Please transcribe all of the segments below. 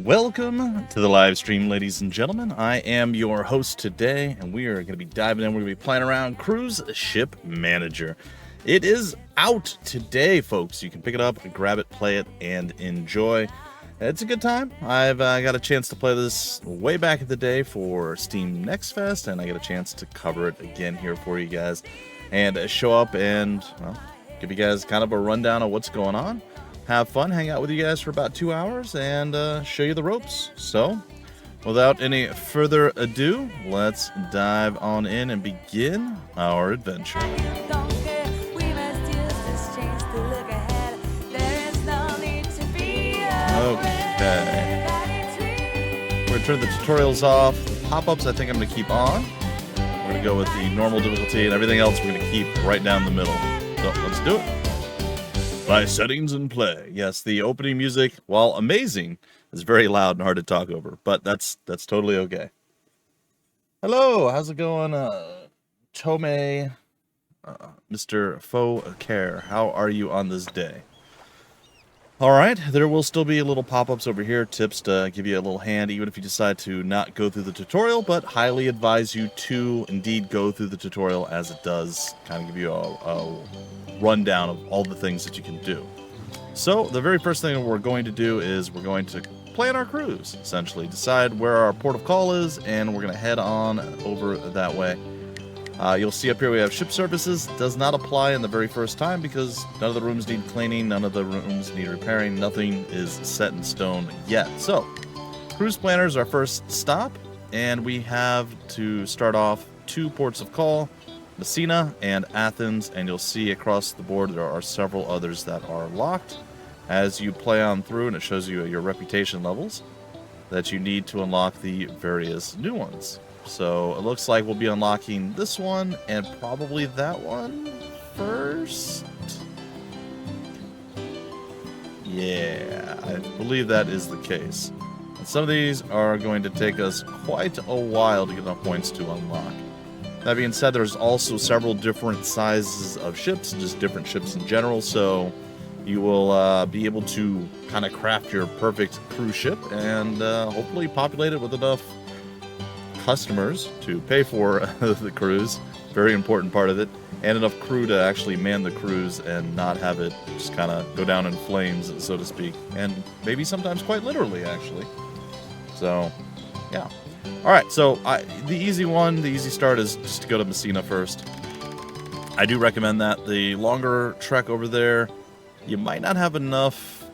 Welcome to the live stream, ladies and gentlemen. I am your host today, and we are going to be diving in. We're going to be playing around Cruise Ship Manager. It is out today, folks. You can pick it up, grab it, play it, and enjoy. It's a good time. I've got a chance to play this way back in the day for Steam Next Fest, and I get a chance to cover it again here for you guys and show up and, well, give you guys kind of a rundown of what's going on. Have fun, hang out with you guys for about 2 hours, and show you the ropes. So, without any further ado, let's dive on in and begin our adventure. Okay. We're going to turn the tutorials off. Pop-ups I think I'm going to keep on. We're going to go with the normal difficulty, and everything else we're going to keep right down the middle. So, let's do it. By settings and play. Yes, the opening music, while amazing, is very loud and hard to talk over, but that's totally okay. Hello, how's it going, Tome, Mr. Faux Care? How are you on this day? All right, there will still be little pop-ups over here, tips to give you a little hand, even if you decide to not go through the tutorial, but highly advise you to indeed go through the tutorial, as it does kind of give you a rundown of all the things that you can do. So the very first thing we're going to do is we're going to plan our cruise, essentially. Decide where our port of call is, and we're going to head on over that way. You'll see up here we have ship services. Does not apply in the very first time because none of the rooms need cleaning, none of the rooms need repairing, nothing is set in stone yet. So, cruise planner is our first stop, and we have to start off 2 ports of call, Messina and Athens, and you'll see across the board there are several others that are locked. As you play on through, and it shows you your reputation levels, that you need to unlock the various new ones. So it looks like we'll be unlocking this one and probably that one first. Yeah, I believe that is the case. And some of these are going to take us quite a while to get enough points to unlock. That being said, there's also several different sizes of ships, just different ships in general, so you will be able to kind of craft your perfect cruise ship and hopefully populate it with enough customers to pay for the cruise, very important part of it, and enough crew to actually man the cruise and not have it just kind of go down in flames, so to speak, and maybe sometimes quite literally, actually. So, yeah. All right, so the easy start is just to go to Messina first. I do recommend that. The longer trek over there, you might not have enough.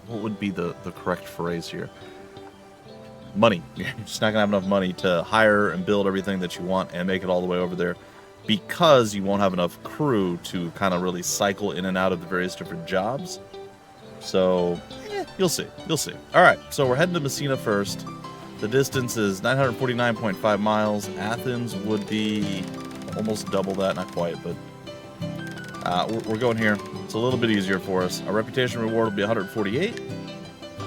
What would be the correct phrase here? Money. You're just not gonna have enough money to hire and build everything that you want and make it all the way over there, because you won't have enough crew to kind of really cycle in and out of the various different jobs. So, you'll see. All right, so we're heading to Messina first. The distance is 949.5 miles. Athens would be almost double that, not quite, but we're going here. It's a little bit easier for us. Our reputation reward will be 148.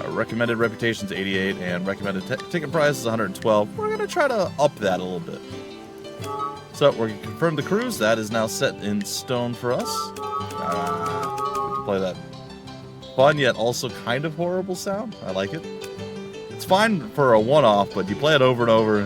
Recommended reputation is 88, and recommended ticket price is 112. We're going to try to up that a little bit. So we're going to confirm the cruise. That is now set in stone for us. We can play that fun yet also kind of horrible sound. I like it. It's fine for a one-off, but you play it over and over.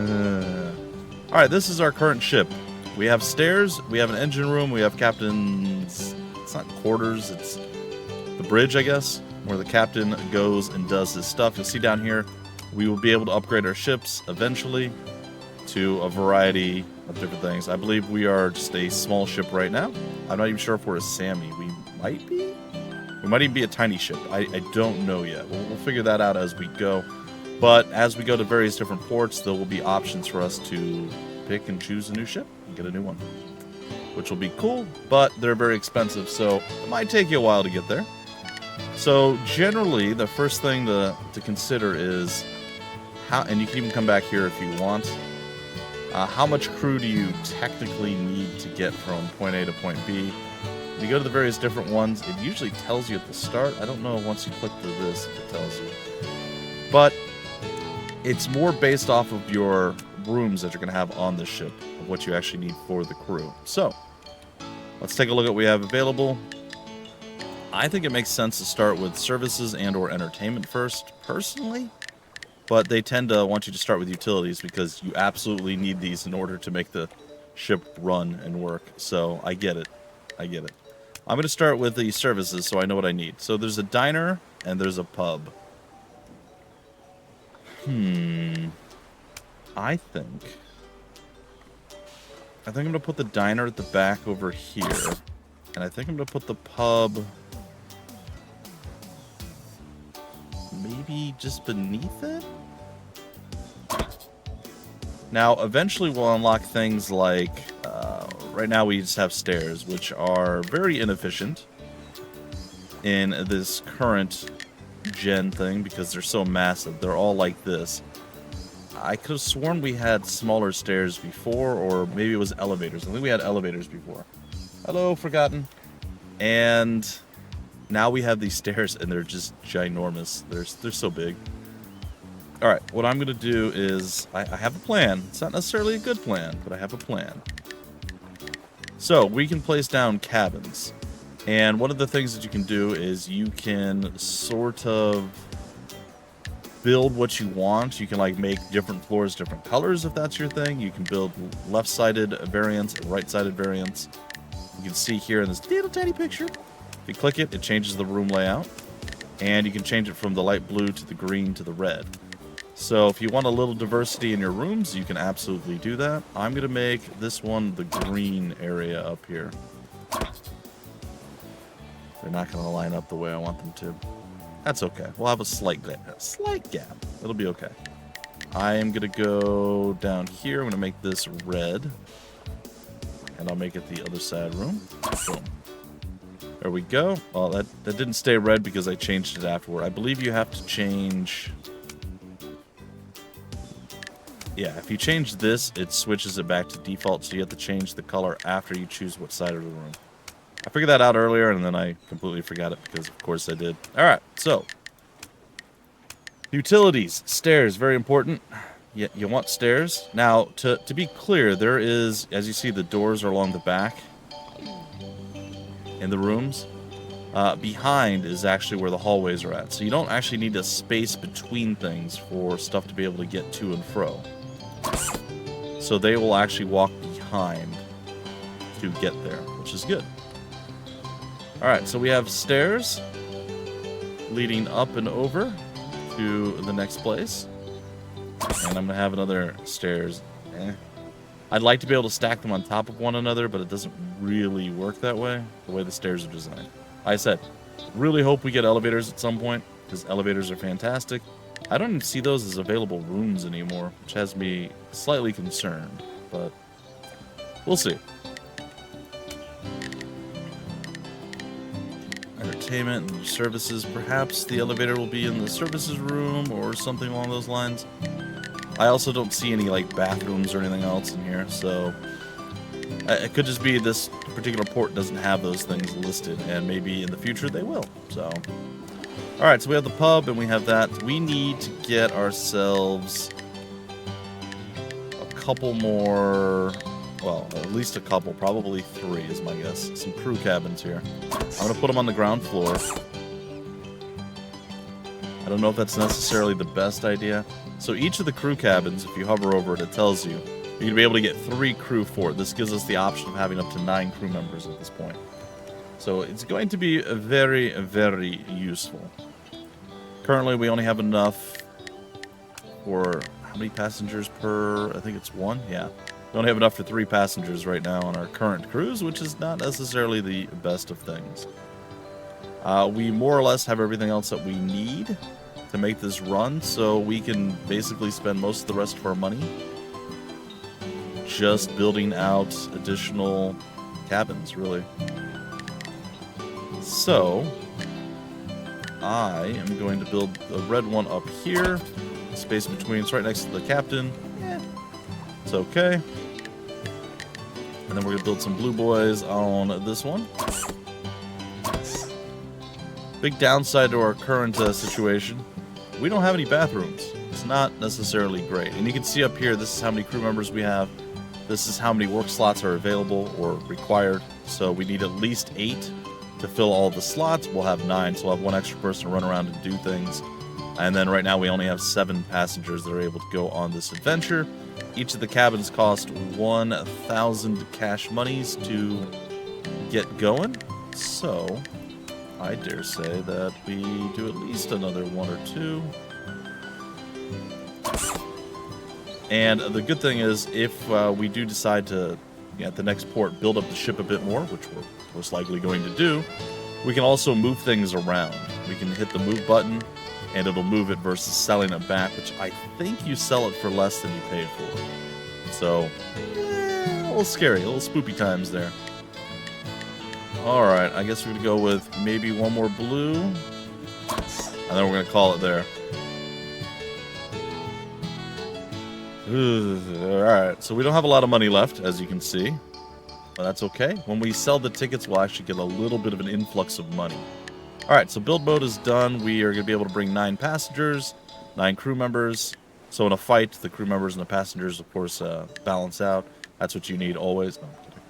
All right, this is our current ship. We have stairs, we have an engine room, we have captain's, it's not quarters, it's the bridge, I guess, where the captain goes and does his stuff. You'll see down here, we will be able to upgrade our ships eventually to a variety of different things. I believe we are just a small ship right now. I'm not even sure if we're a Sammy. We might be. We might even be a tiny ship. I don't know yet. We'll figure that out as we go. But as we go to various different ports, there will be options for us to pick and choose a new ship and get a new one, which will be cool, but they're very expensive, so it might take you a while to get there. So generally, the first thing to consider is how, and you can even come back here if you want, how much crew do you technically need to get from point A to point B? If you go to the various different ones, it usually tells you at the start. I don't know once you click through this if it tells you. But it's more based off of your rooms that you're going to have on the ship, of what you actually need for the crew. So, let's take a look at what we have available. I think it makes sense to start with services and or entertainment first, personally. But they tend to want you to start with utilities because you absolutely need these in order to make the ship run and work. So I get it. I get it. I'm going to start with the services so I know what I need. So there's a diner and there's a pub. I think I'm going to put the diner at the back over here. And I think I'm going to put the pub maybe just beneath it? Now, eventually we'll unlock things like, right now we just have stairs, which are very inefficient in this current gen thing because they're so massive. They're all like this. I could have sworn we had smaller stairs before, or maybe it was elevators. I think we had elevators before. Hello, Forgotten. And now we have these stairs, and they're just ginormous. They're so big. All right, what I'm going to do is, I have a plan. It's not necessarily a good plan, but I have a plan. So, we can place down cabins. And one of the things that you can do is you can sort of build what you want. You can like make different floors, different colors if that's your thing. You can build left-sided variants and right-sided variants. You can see here in this little tiny picture. If you click it, it changes the room layout. And you can change it from the light blue to the green to the red. So if you want a little diversity in your rooms, you can absolutely do that. I'm going to make this one the green area up here. They're not going to line up the way I want them to. That's okay. We'll have a slight gap. It'll be okay. I am going to go down here. I'm going to make this red. And I'll make it the other side room. Boom. There we go. Well, that didn't stay red because I changed it afterward. I believe you have to change... Yeah, if you change this, it switches it back to default, so you have to change the color after you choose what side of the room. I figured that out earlier, and then I completely forgot it, because of course I did. Alright, so. Utilities. Stairs, very important. Yeah, you want stairs. Now, to be clear, there is, as you see, the doors are along the back in the rooms. Behind is actually where the hallways are at. So you don't actually need a space between things for stuff to be able to get to and fro. So they will actually walk behind to get there, which is good. Alright, so we have stairs leading up and over to the next place. And I'm going to have another stairs. I'd like to be able to stack them on top of one another, but it doesn't really work that way, the way the stairs are designed. Like I said, really hope we get elevators at some point, because elevators are fantastic. I don't even see those as available rooms anymore, which has me slightly concerned, but we'll see. Entertainment and services. Perhaps the elevator will be in the services room or something along those lines. I also don't see any like bathrooms or anything else in here, so it could just be this particular port doesn't have those things listed, and maybe in the future they will. So, all right, so we have the pub and we have that. We need to get ourselves a couple more. Well, at least a couple, probably 3 is my guess. Some crew cabins here. I'm going to put them on the ground floor. I don't know if that's necessarily the best idea. So each of the crew cabins, if you hover over it, it tells you you're going to be able to get 3 crew for it. This gives us the option of having up to 9 crew members at this point. So it's going to be very, very useful. Currently, we only have enough for how many passengers per... I think it's 1? Yeah. We only have enough for 3 passengers right now on our current cruise, which is not necessarily the best of things. We more or less have everything else that we need to make this run, so we can basically spend most of the rest of our money just building out additional cabins, really. So, I am going to build the red one up here. Space between, it's right next to the captain. Yeah, it's okay. And then we're going to build some blue boys on this one. Big downside to our current situation, we don't have any bathrooms. It's not necessarily great. And you can see up here, this is how many crew members we have. This is how many work slots are available or required. So we need at least 8 to fill all the slots. We'll have 9, so we'll have one extra person to run around and do things. And then right now we only have 7 passengers that are able to go on this adventure. Each of the cabins cost 1,000 cash monies to get going. So I dare say that we do at least another 1 or 2. And the good thing is, if we do decide to, at the next port, build up the ship a bit more, which we're most likely going to do, we can also move things around. We can hit the move button, and it'll move it versus selling it back, which I think you sell it for less than you paid for. So, a little scary, a little spoopy times there. Alright, I guess we're going to go with maybe 1 more blue, and then we're going to call it there. Alright, so we don't have a lot of money left, as you can see. But that's okay. When we sell the tickets, we'll actually get a little bit of an influx of money. Alright, so build mode is done. We are going to be able to bring 9 passengers, 9 crew members. So in a fight, the crew members and the passengers, of course, balance out. That's what you need always. No, I'm kidding.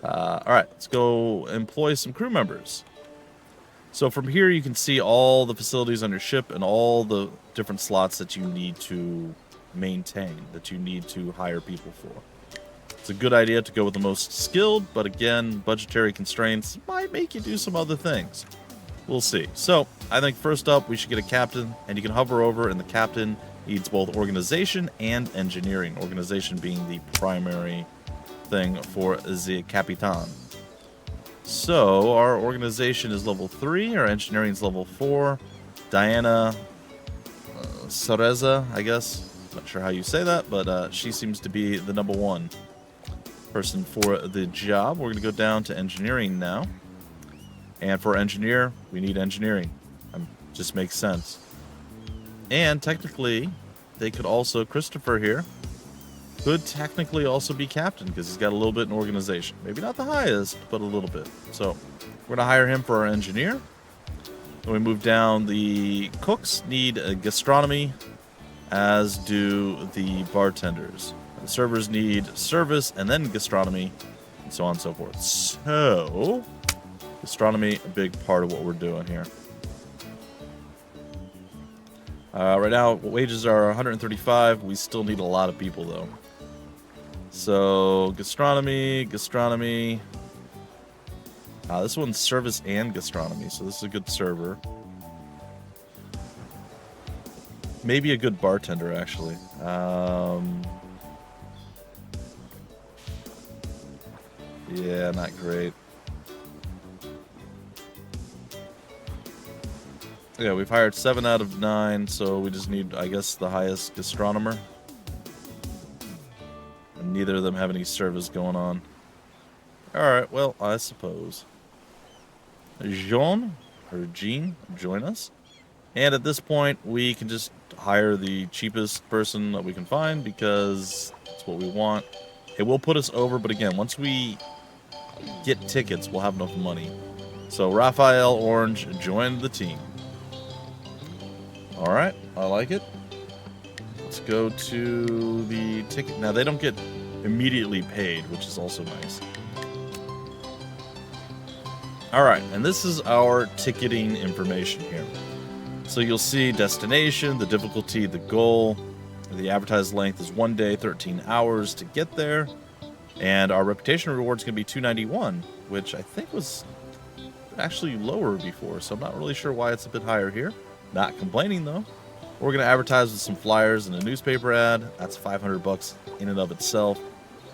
Alright, let's go employ some crew members. So from here, you can see all the facilities on your ship and all the different slots that you need to maintain, that you need to hire people for. It's a good idea to go with the most skilled, but again, budgetary constraints might make you do some other things. We'll see. So, I think first up, we should get a captain, and you can hover over, and the captain needs both organization and engineering. Organization being the primary thing for the Capitan. So, our organization is level 3, our engineering is level 4. Diana Cereza, I guess. Not sure how you say that, but she seems to be the number 1 person for the job. We're going to go down to engineering now. And for engineer, we need engineering. Just makes sense. And technically, they could also, Christopher here, could technically also be captain because he's got a little bit in organization. Maybe not the highest, but a little bit. So we're going to hire him for our engineer. Then we move down. The cooks need a gastronomy, as do the bartenders. The servers need service and then gastronomy, and so on and so forth. So, gastronomy, a big part of what we're doing here. Right now, wages are 135. We still need a lot of people, though. So, gastronomy. This one's service and gastronomy, so this is a good server. Maybe a good bartender, actually. Yeah, not great. Yeah, we've hired 7 out of 9, so we just need, I guess, the highest gastronomer. And neither of them have any service going on. Alright, well, I suppose. Jean, join us. And at this point, we can just hire the cheapest person that we can find because that's what we want. It will put us over, but again, once we get tickets, we'll have enough money. So, Raphael Orange joined the team. Alright, I like it. Let's go to the ticket. Now, they don't get immediately paid, which is also nice. Alright, and this is our ticketing information here. So you'll see destination, the difficulty, the goal. The advertised length is 1 day, 13 hours to get there. And our reputation reward is going to be 291, which I think was actually lower before. So I'm not really sure why it's a bit higher here. Not complaining, though. We're going to advertise with some flyers and a newspaper ad. That's $500 in and of itself.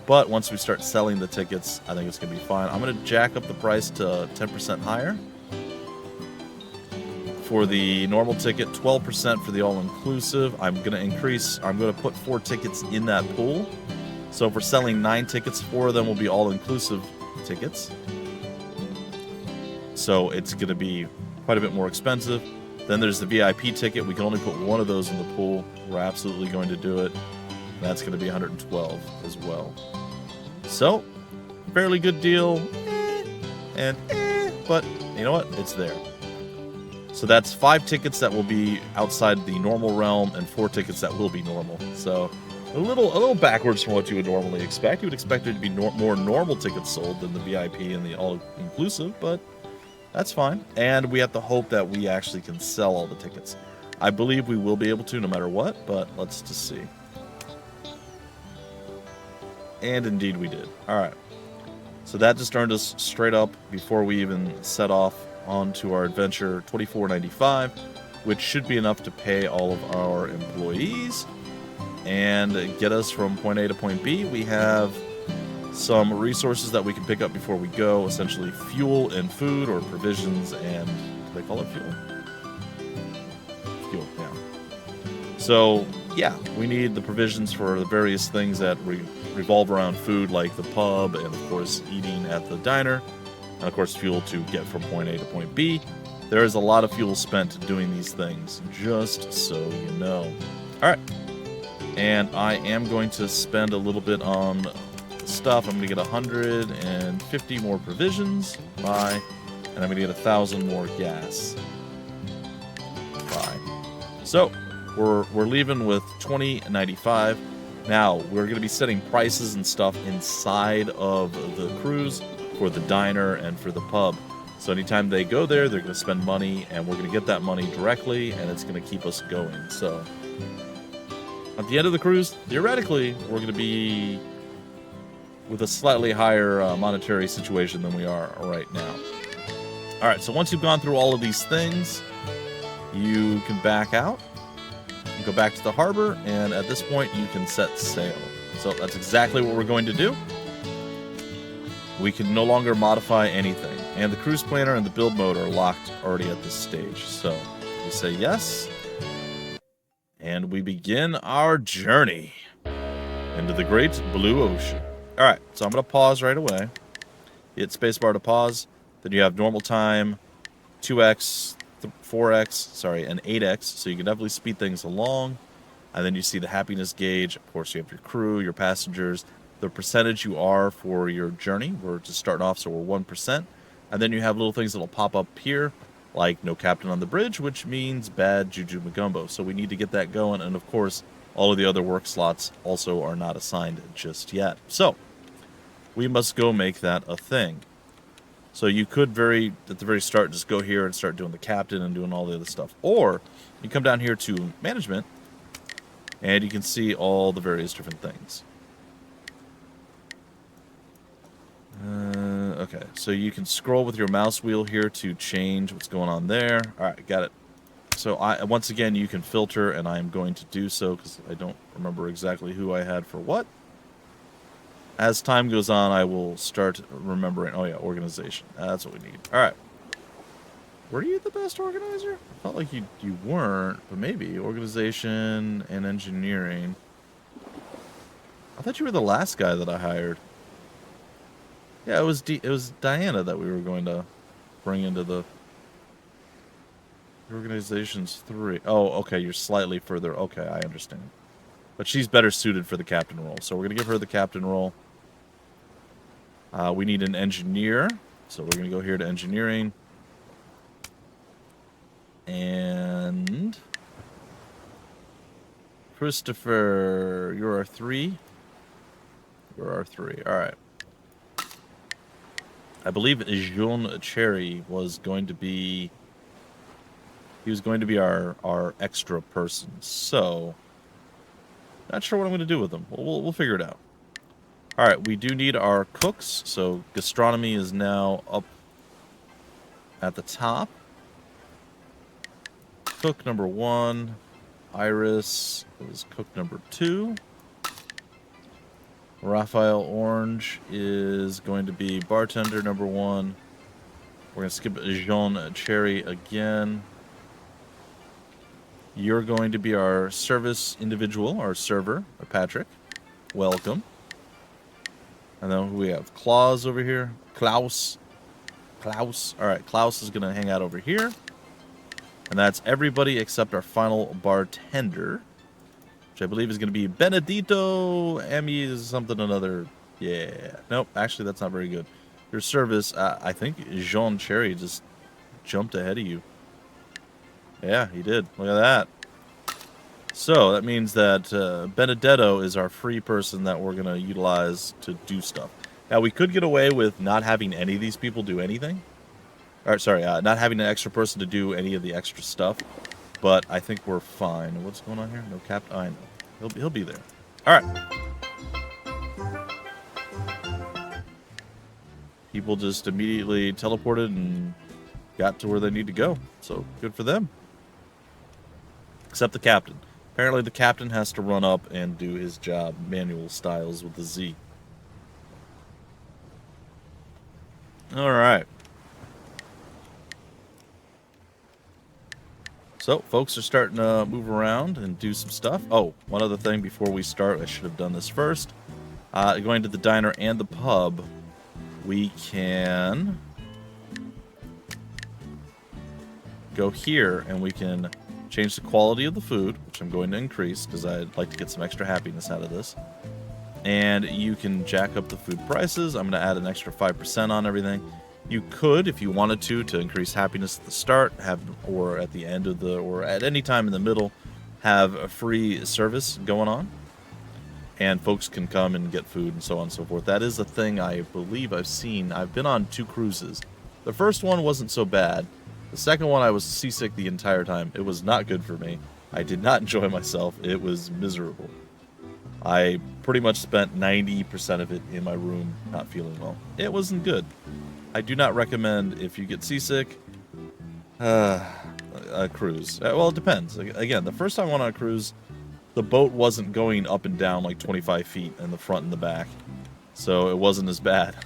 But once we start selling the tickets, I think it's going to be fine. I'm going to jack up the price to 10% higher. For the normal ticket, 12% for the all-inclusive. I'm going to put 4 tickets in that pool. So if we're selling 9 tickets, 4 of them will be all-inclusive tickets. So it's going to be quite a bit more expensive. Then there's the VIP ticket. We can only put 1 of those in the pool. We're absolutely going to do it. That's going to be 112 as well. So, fairly good deal. But you know what? It's there. So that's 5 tickets that will be outside the normal realm and 4 tickets that will be normal. So a little backwards from what you would normally expect. You would expect there to be more normal tickets sold than the VIP and the all-inclusive, but That's fine. And we have to hope that we actually can sell all the tickets. I believe we will be able to no matter what, but let's just see. And indeed we did. Alright. So that just earned us straight up, before we even set off onto our adventure, $24.95, which should be enough to pay all of our employees and get us from point A to point B. We have some resources that we can pick up before we go, essentially fuel and food, or provisions and, do they call it fuel? Fuel, yeah. So, yeah, we need the provisions for the various things that revolve around food, like the pub, and of course eating at the diner, and of course fuel to get from point A to point B. There is a lot of fuel spent doing these things, just so you know. Alright, and I am going to spend a little bit on stuff. I'm going to get 150 more provisions, buy, and I'm going to get 1,000 more gas, buy. So, we're leaving with $20.95. Now, we're going to be setting prices and stuff inside of the cruise for the diner and for the pub. So anytime they go there, they're going to spend money, and we're going to get that money directly, and it's going to keep us going. So at the end of the cruise, theoretically, we're going to be with a slightly higher monetary situation than we are right now. All right, so once you've gone through all of these things, you can back out. Go back to the harbor, and at this point you can set sail. So that's exactly what we're going to do. We can no longer modify anything, and the cruise planner and the build mode are locked already at this stage. So we say yes, and we begin our journey into the great blue ocean. Alright, so I'm going to pause right away. Hit spacebar to pause. Then you have normal time, 2x, 4x, sorry, and 8x, so you can definitely speed things along. And then you see the happiness gauge. Of course, you have your crew, your passengers, the percentage you are for your journey. We're just starting off, so we're 1%. And then you have little things that'll pop up here, like no captain on the bridge, which means bad Juju Magumbo. So we need to get that going. And of course, all of the other work slots also are not assigned just yet. So we must go make that a thing. So you could at the very start, just go here and start doing the captain and doing all the other stuff. Or you come down here to management, and you can see all the various different things. Okay, so you can scroll with your mouse wheel here to change what's going on there. All right, got it. So once again, you can filter, and I am going to do so because I don't remember exactly who I had for what. As time goes on, I will start remembering. Oh yeah, organization. That's what we need. All right. Were you the best organizer? I felt like you weren't, but maybe. Organization and engineering. I thought you were the last guy that I hired. Yeah, it was Diana that we were going to bring into the organization's 3. Oh, okay, you're slightly further. Okay, I understand. But she's better suited for the captain role, so we're going to give her the captain role. We need an engineer, so we're going to go here to engineering. And Christopher, you're our 3. You're our 3. All right. I believe Jean Cherry was going to be... He was going to be our extra person, so... Not sure what I'm going to do with him. We'll figure it out. Alright, we do need our cooks, so gastronomy is now up at the top. Cook number 1. Iris is cook number 2. Raphael Orange is going to be bartender number 1. We're going to skip Jean Cherry again. You're going to be our service individual, our server, Patrick. Welcome. And then we have Klaus over here. Klaus. Alright, Klaus is going to hang out over here. And that's everybody except our final bartender, which I believe is going to be Benedito Emi something another. Yeah. Nope, actually that's not very good. Your service, I think Jean Cherry just jumped ahead of you. Yeah, he did. Look at that. So that means that Benedetto is our free person that we're going to utilize to do stuff. Now, we could get away with not having any of these people do anything. Or sorry, not having an extra person to do any of the extra stuff. But I think we're fine. What's going on here? No cap. I know. He'll be there. All right. People just immediately teleported and got to where they need to go. So good for them. Except the captain. Apparently the captain has to run up and do his job manual styles with the Z. All right. So, folks are starting to move around and do some stuff. Oh, one other thing before we start, I should have done this first. Going to the diner and the pub, we can go here and we can change the quality of the food, which I'm going to increase because I'd like to get some extra happiness out of this. And you can jack up the food prices. I'm going to add an extra 5% on everything. You could, if you wanted to increase happiness at the start, or at the end of the, or at any time in the middle, have a free service going on. And folks can come and get food and so on and so forth. That is a thing I believe I've seen. I've been on 2 cruises. The first one wasn't so bad. The second one, I was seasick the entire time. It was not good for me. I did not enjoy myself. It was miserable. I pretty much spent 90% of it in my room not feeling well. It wasn't good. I do not recommend, if you get seasick, a cruise. Well, it depends. Again, the first time I went on a cruise, the boat wasn't going up and down like 25 feet in the front and the back. So it wasn't as bad.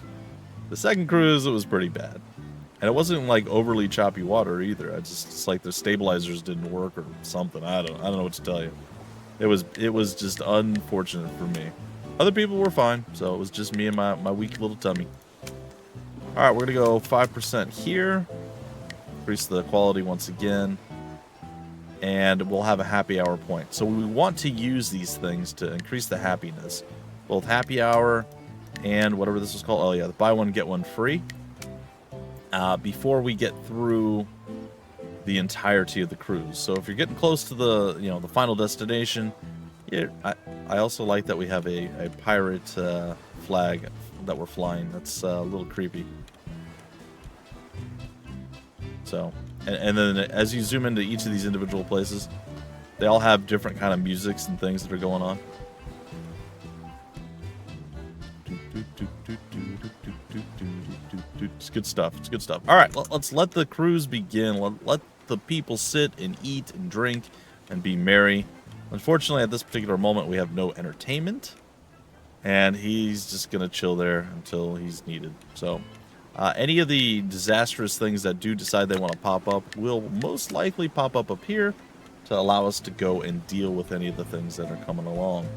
The second cruise, it was pretty bad. And it wasn't like overly choppy water either. It's like the stabilizers didn't work or something. I don't know what to tell you. It was just unfortunate for me. Other people were fine, so it was just me and my weak little tummy. All right, we're gonna go 5% here. Increase the quality once again, and we'll have a happy hour point. So we want to use these things to increase the happiness, both happy hour and whatever this is called. Oh yeah, the buy one get one free. Before we get through the entirety of the cruise. So if you're getting close to the the final destination, yeah, I also like that we have a pirate flag that we're flying. That's a little creepy. So, and then as you zoom into each of these individual places, they all have different kind of musics and things that are going on. It's good stuff. It's good stuff. All right, let's let the cruise begin. Let the people sit and eat and drink and be merry. Unfortunately, at this particular moment, we have no entertainment, and he's just gonna chill there until he's needed. So, any of the disastrous things that do decide they want to pop up will most likely pop up here to allow us to go and deal with any of the things that are coming along.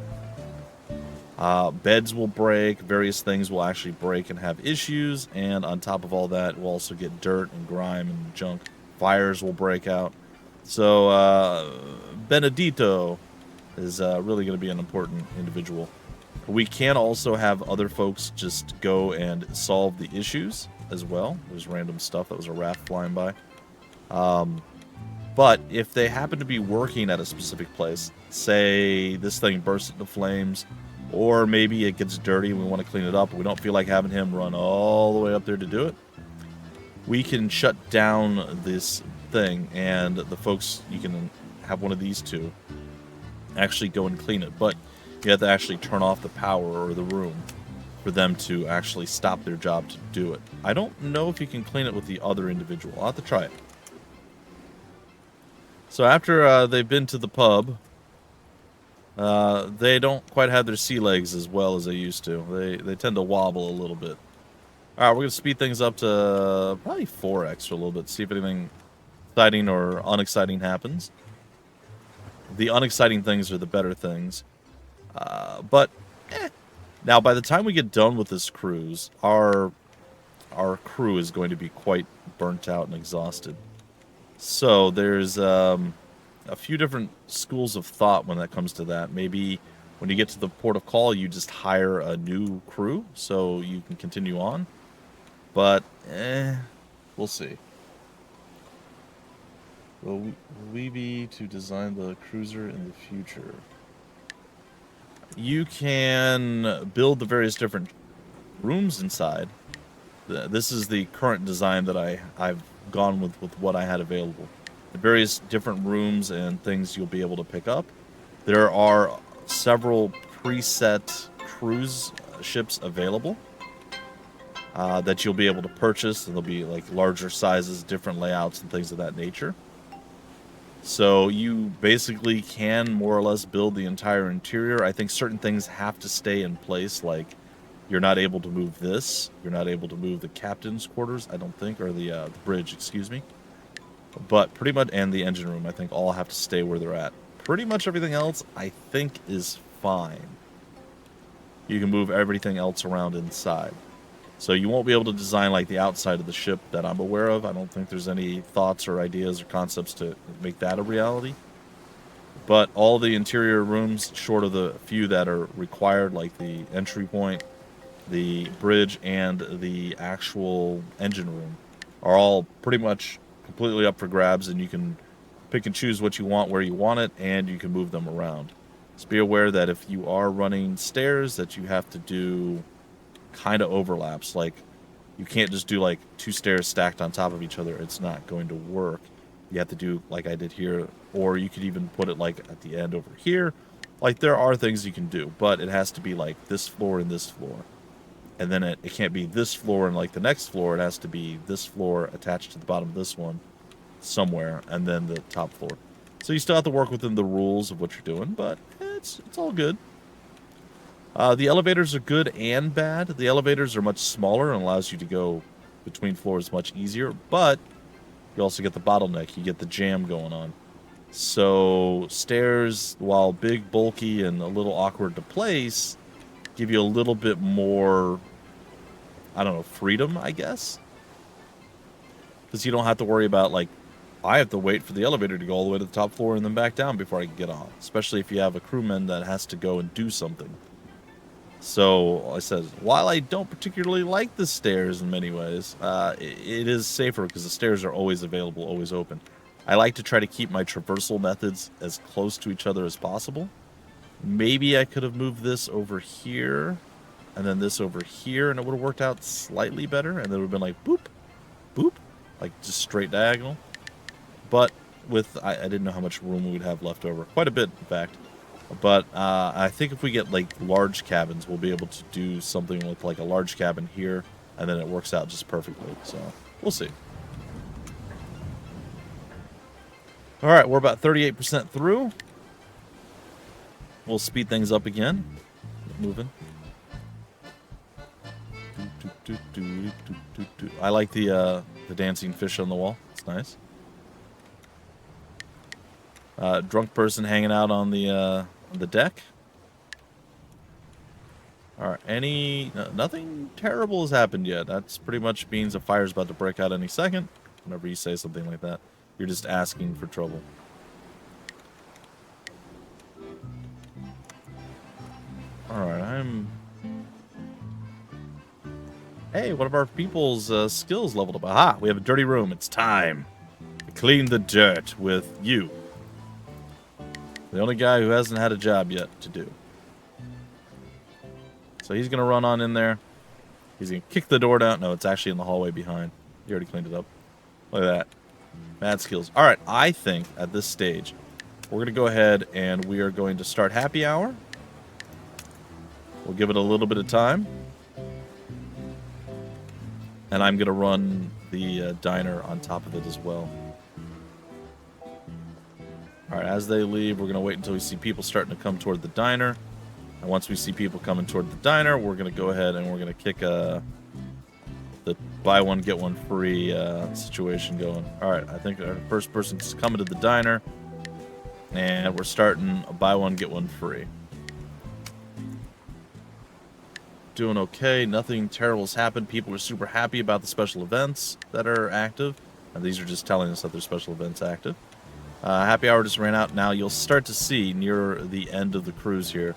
Beds will break, various things will actually break and have issues, and on top of all that, we'll also get dirt and grime and junk. Fires will break out. So, Benedito is really going to be an important individual. We can also have other folks just go and solve the issues as well. There's random stuff. That was a raft flying by. But if they happen to be working at a specific place, say this thing bursts into flames, or maybe it gets dirty and we want to clean it up, we don't feel like having him run all the way up there to do it, we can shut down this thing, and the folks, you can have one of these two actually go and clean it. But you have to actually turn off the power or the room for them to actually stop their job to do it. I don't know if you can clean it with the other individual. I'll have to try it. So after they've been to the pub, they don't quite have their sea legs as well as they used to. They tend to wobble a little bit. All right, we're going to speed things up to probably 4x for a little bit, see if anything exciting or unexciting happens. The unexciting things are the better things. Now, by the time we get done with this cruise, our crew is going to be quite burnt out and exhausted. So there's a few different schools of thought when that comes to that. Maybe when you get to the port of call, you just hire a new crew so you can continue on. But, we'll see. Will we be to design the cruiser in the future? You can build the various different rooms inside. This is the current design that I've gone with what I had available. The various different rooms and things you'll be able to pick up. There are several preset cruise ships available that you'll be able to purchase, and they'll be like larger sizes, different layouts, and things of that nature. So you basically can more or less build the entire interior. I think certain things have to stay in place, like you're not able to move this. You're not able to move the captain's quarters, I don't think, or the bridge, excuse me. But pretty much, and the engine room, I think, all have to stay where they're at. Pretty much everything else, I think, is fine. You can move everything else around inside. So you won't be able to design like the outside of the ship that I'm aware of. I don't think there's any thoughts or ideas or concepts to make that a reality. But all the interior rooms, short of the few that are required, like the entry point, the bridge, and the actual engine room, are all pretty much completely up for grabs, and you can pick and choose what you want where you want it, and you can move them around. Just be aware that if you are running stairs, that you have to do kind of overlaps. Like, you can't just do like 2 stairs stacked on top of each other. It's not going to work. You have to do like I did here, or you could even put it like at the end over here. Like, there are things you can do, but it has to be like this floor and this floor. And then it can't be this floor and like the next floor. It has to be this floor attached to the bottom of this one somewhere, and then the top floor. So you still have to work within the rules of what you're doing, but it's all good. The elevators are good and bad. The elevators are much smaller and allows you to go between floors much easier, but you also get the bottleneck. You get the jam going on. So stairs, while big, bulky, and a little awkward to place, give you a little bit more, I don't know, freedom, I guess. Because you don't have to worry about, like, I have to wait for the elevator to go all the way to the top floor and then back down before I can get on. Especially if you have a crewman that has to go and do something. So, I said, while I don't particularly like the stairs in many ways, it is safer because the stairs are always available, always open. I like to try to keep my traversal methods as close to each other as possible. Maybe I could have moved this over here, and then this over here, and it would have worked out slightly better, and then it would have been like, boop, boop, like just straight diagonal. But with, I didn't know how much room we would have left over. Quite a bit, in fact. But I think if we get like large cabins, we'll be able to do something with like a large cabin here, and then it works out just perfectly. So we'll see. All right, we're about 38% through. We'll speed things up again. Moving. I like the dancing fish on the wall. It's nice. Drunk person hanging out on the deck. All right, nothing terrible has happened yet. That's pretty much means a fire's about to break out any second. Whenever you say something like that, you're just asking for trouble. All right, Hey, one of our people's skills leveled up. Aha, we have a dirty room. It's time to clean the dirt with you. The only guy who hasn't had a job yet to do. So he's going to run on in there. He's going to kick the door down. No, it's actually in the hallway behind. He already cleaned it up. Look at that. Mad skills. All right, I think at this stage, we're going to go ahead and we are going to start happy hour. We'll give it a little bit of time. And I'm going to run the diner on top of it as well. All right, as they leave, we're going to wait until we see people starting to come toward the diner. And once we see people coming toward the diner, we're going to go ahead and we're going to kick the buy one, get one free situation going. All right, I think our first person's coming to the diner. And we're starting a buy one, get one free. Doing okay. Nothing terrible has happened. People are super happy about the special events that are active. And these are just telling us that there's special events active. Happy hour just ran out. Now you'll start to see near the end of the cruise here,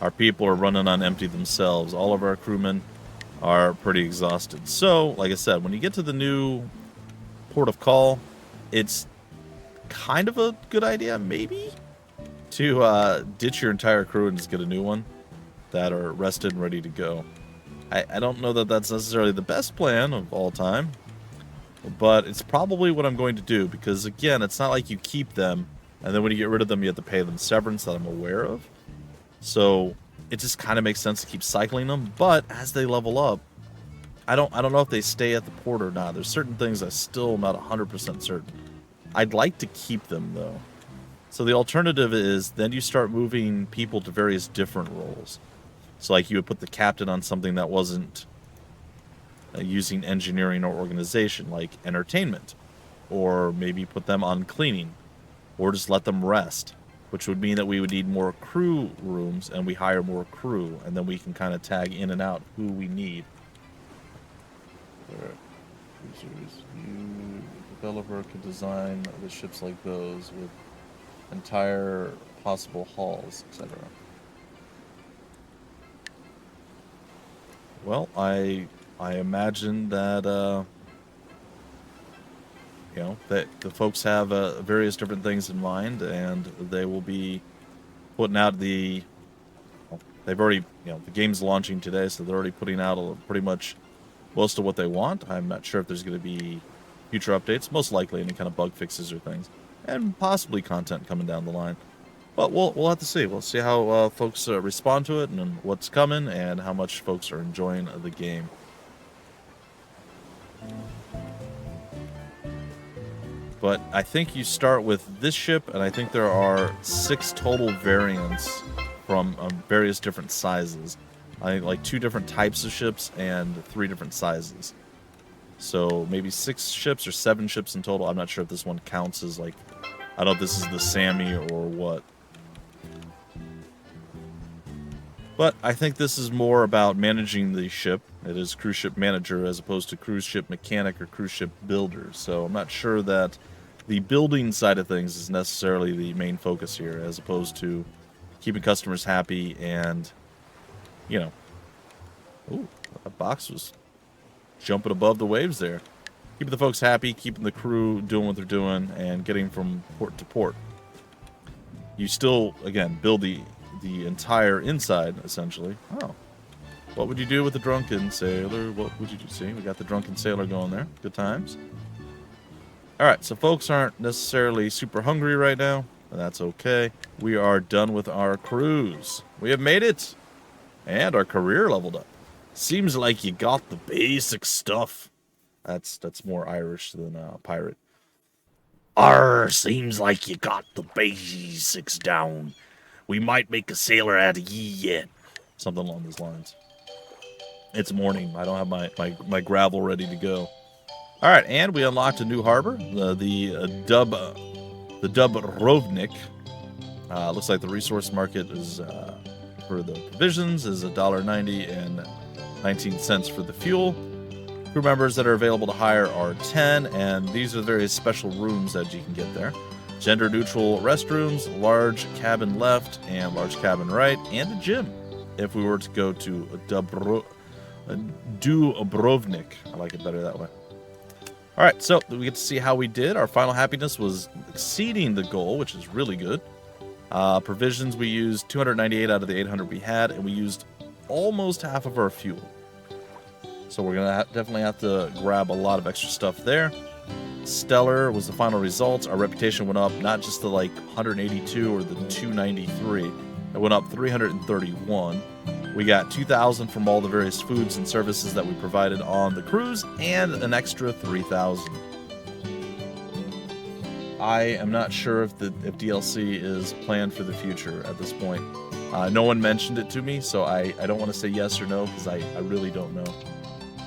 our people are running on empty themselves. All of our crewmen are pretty exhausted. So, like I said, when you get to the new port of call, it's kind of a good idea, maybe, to ditch your entire crew and just get a new one that are rested and ready to go. I don't know that that's necessarily the best plan of all time, but it's probably what I'm going to do because, again, it's not like you keep them, and then when you get rid of them, you have to pay them severance that I'm aware of. So it just kind of makes sense to keep cycling them, but as they level up, I don't know if they stay at the port or not. There's certain things I'm still not 100% certain. I'd like to keep them, though. So the alternative is then you start moving people to various different roles. So like you would put the captain on something that wasn't using engineering or organization, like entertainment. Or maybe put them on cleaning. Or just let them rest. Which would mean that we would need more crew rooms, and we hire more crew. And then we can kind of tag in and out who we need. You, developer could design the ships like those with entire possible halls, etc. Well, I imagine that you know that the folks have various different things in mind, and they will be putting out the. Well, they've already, the game's launching today, so they're already putting out pretty much most of what they want. I'm not sure if there's going to be future updates. Most likely any kind of bug fixes or things, and possibly content coming down the line. But we'll have to see. We'll see how folks respond to it and what's coming and how much folks are enjoying the game. But I think you start with this ship, and I think there are 6 total variants from various different sizes. I think like 2 different types of ships and 3 different sizes. So maybe 6 ships or 7 ships in total. I'm not sure if this one counts as like, I don't know if this is the Sammy or what. But I think this is more about managing the ship. It is cruise ship manager as opposed to cruise ship mechanic or cruise ship builder. So I'm not sure that the building side of things is necessarily the main focus here, as opposed to keeping customers happy and, ooh, that box was jumping above the waves there. Keeping the folks happy, keeping the crew doing what they're doing, and getting from port to port. You still, again, build the entire inside, essentially. Oh. What would you do with the drunken sailor? What would you do? See, we got the drunken sailor going there. Good times. Alright, so folks aren't necessarily super hungry right now. And that's okay. We are done with our cruise. We have made it. And our career leveled up. Seems like you got the basic stuff. That's more Irish than pirate. Arr, seems like you got the basics down. We might make a sailor out of ye yet. Something along those lines. It's morning. I don't have my gravel ready to go. All right, and we unlocked a new harbor, the Dubrovnik. Looks like the resource market is for the provisions is $1.90 and 19 cents for the fuel. Crew members that are available to hire are 10, and these are various special rooms that you can get there. Gender-neutral restrooms, large cabin left and large cabin right, and a gym if we were to go to Dubrovnik. I like it better that way. All right, so we get to see how we did. Our final happiness was exceeding the goal, which is really good. Provisions, we used 298 out of the 800 we had, and we used almost half of our fuel. So we're going to definitely have to grab a lot of extra stuff there. Stellar was the final results. Our reputation went up not just to like 182 or the 293. It went up 331. We got 2,000 from all the various foods and services that we provided on the cruise, and an extra 3,000. I am not sure if DLC is planned for the future at this point. No one mentioned it to me, so I don't want to say yes or no because I really don't know.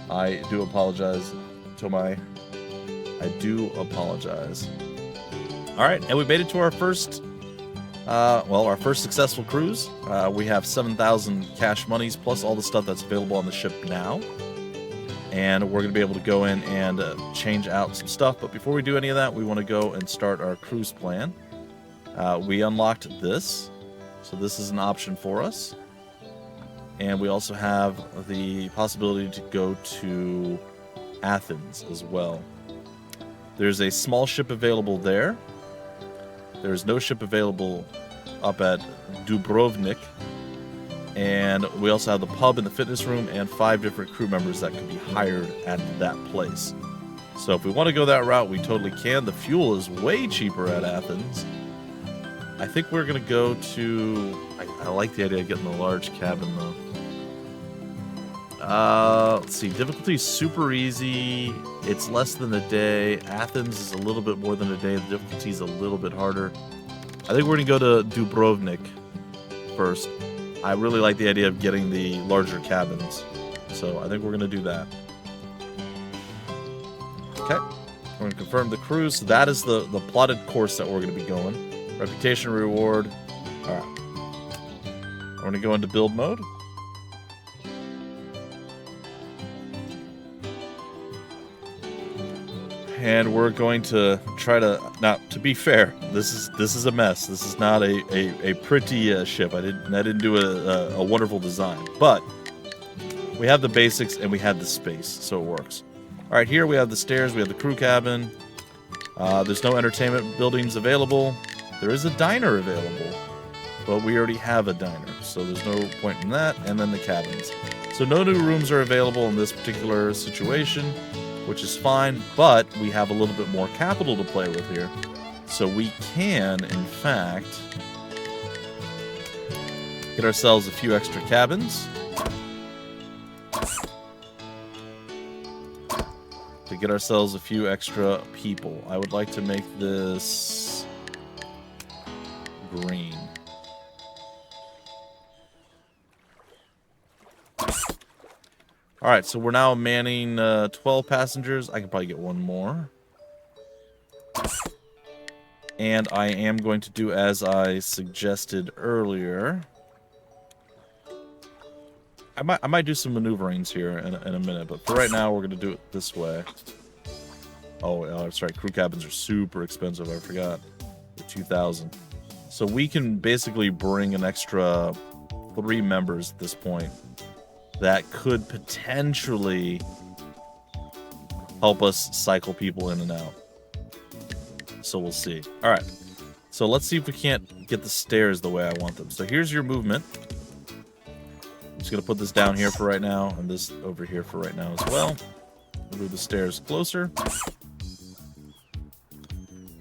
I do apologize to I do apologize. All right, and we made it to our first successful cruise. We have 7,000 cash monies plus all the stuff that's available on the ship now. And we're going to be able to go in and change out some stuff. But before we do any of that, we want to go and start our cruise plan. We unlocked this. So this is an option for us. And we also have the possibility to go to Athens as well. There's a small ship available there. There's no ship available up at Dubrovnik. And we also have the pub and the fitness room and 5 different crew members that can be hired at that place. So if we want to go that route, we totally can. The fuel is way cheaper at Athens. I think we're going to go to... I like the idea of getting the large cabin, though. Let's see. Difficulty is super easy. It's less than a day. Athens is a little bit more than a day. The difficulty is a little bit harder. I think we're going to go to Dubrovnik first. I really like the idea of getting the larger cabins. So I think we're going to do that. Okay. We're going to confirm the cruise. So that is the plotted course that we're going to be going. Reputation reward. Alright. We're going to go into build mode. And we're going to try to... Now, to be fair, this is a mess. This is not a pretty ship. I didn't do a wonderful design. But we have the basics and we have the space, so it works. All right, here we have the stairs. We have the crew cabin. There's no entertainment buildings available. There is a diner available, but we already have a diner, so there's no point in that. And then the cabins. So no new rooms are available in this particular situation, which is fine, but we have a little bit more capital to play with here. So we can, in fact, get ourselves a few extra cabins. To get ourselves a few extra people. I would like to make this green. Alright, so we're now manning 12 passengers. I can probably get one more. And I am going to do as I suggested earlier. I might do some maneuverings here in a minute, but for right now, we're going to do it this way. Oh, that's right. Crew cabins are super expensive. I forgot. They're 2,000. So we can basically bring an extra 3 members at this point that could potentially help us cycle people in and out. So we'll see. All right. So let's see if we can't get the stairs the way I want them. So here's your movement. I'm just going to put this down here for right now, and this over here for right now as well. Move the stairs closer.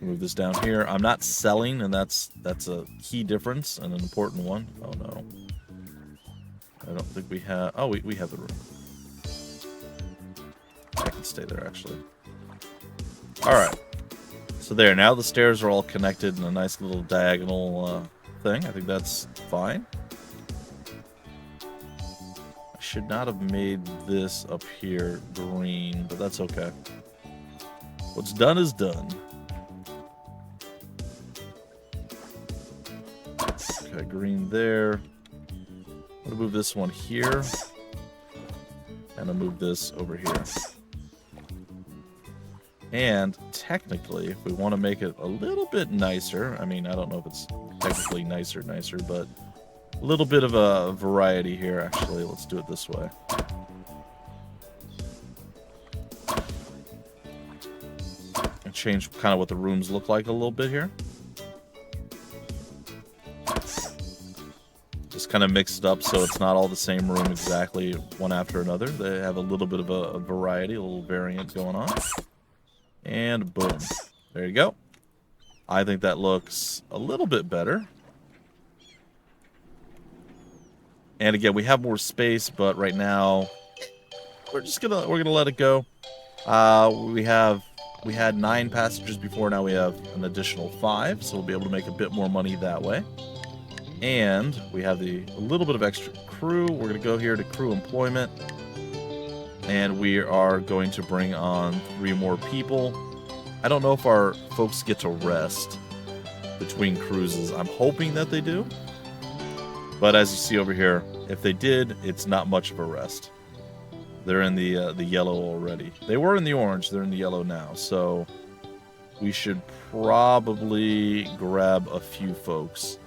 Move this down here. I'm not selling, and that's a key difference and an important one. Oh, no. I don't think we have... Oh, we have the room. I can stay there, actually. Alright. So there, now the stairs are all connected in a nice little diagonal thing. I think that's fine. I should not have made this up here green, but that's okay. What's done is done. Okay, green there. I'm going to move this one here. And I'll move this over here. And technically, if we want to make it a little bit nicer, I mean, I don't know if it's technically nicer, but a little bit of a variety here, actually. Let's do it this way. And change kind of what the rooms look like a little bit here. Just kind of mix it up so it's not all the same room exactly one after another. They have a little bit of a variety, a little variant going on. And boom. There you go. I think that looks a little bit better. And again, we have more space, but right now we're gonna let it go. We had 9 passengers before, now we have an additional 5, so we'll be able to make a bit more money that way. And we have a little bit of extra crew. We're gonna go here to crew employment. And we are going to bring on 3 more people. I don't know if our folks get to rest between cruises. I'm hoping that they do. But as you see over here, if they did, it's not much of a rest. They're in the yellow already. They were in the orange. They're in the yellow now. So we should probably grab a few folks.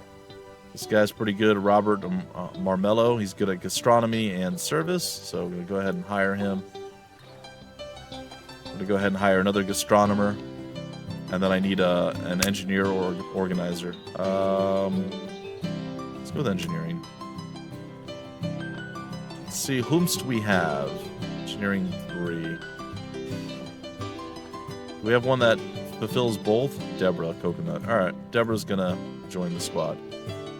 This guy's pretty good, Robert Marmello. He's good at gastronomy and service, so we're going to go ahead and hire him. I'm going to go ahead and hire another gastronomer, and then I need an engineer or organizer. Let's go with engineering. see, whomst we have? Engineering 3. We have one that fulfills both. Deborah, Coconut. All right, Deborah's gonna join the squad.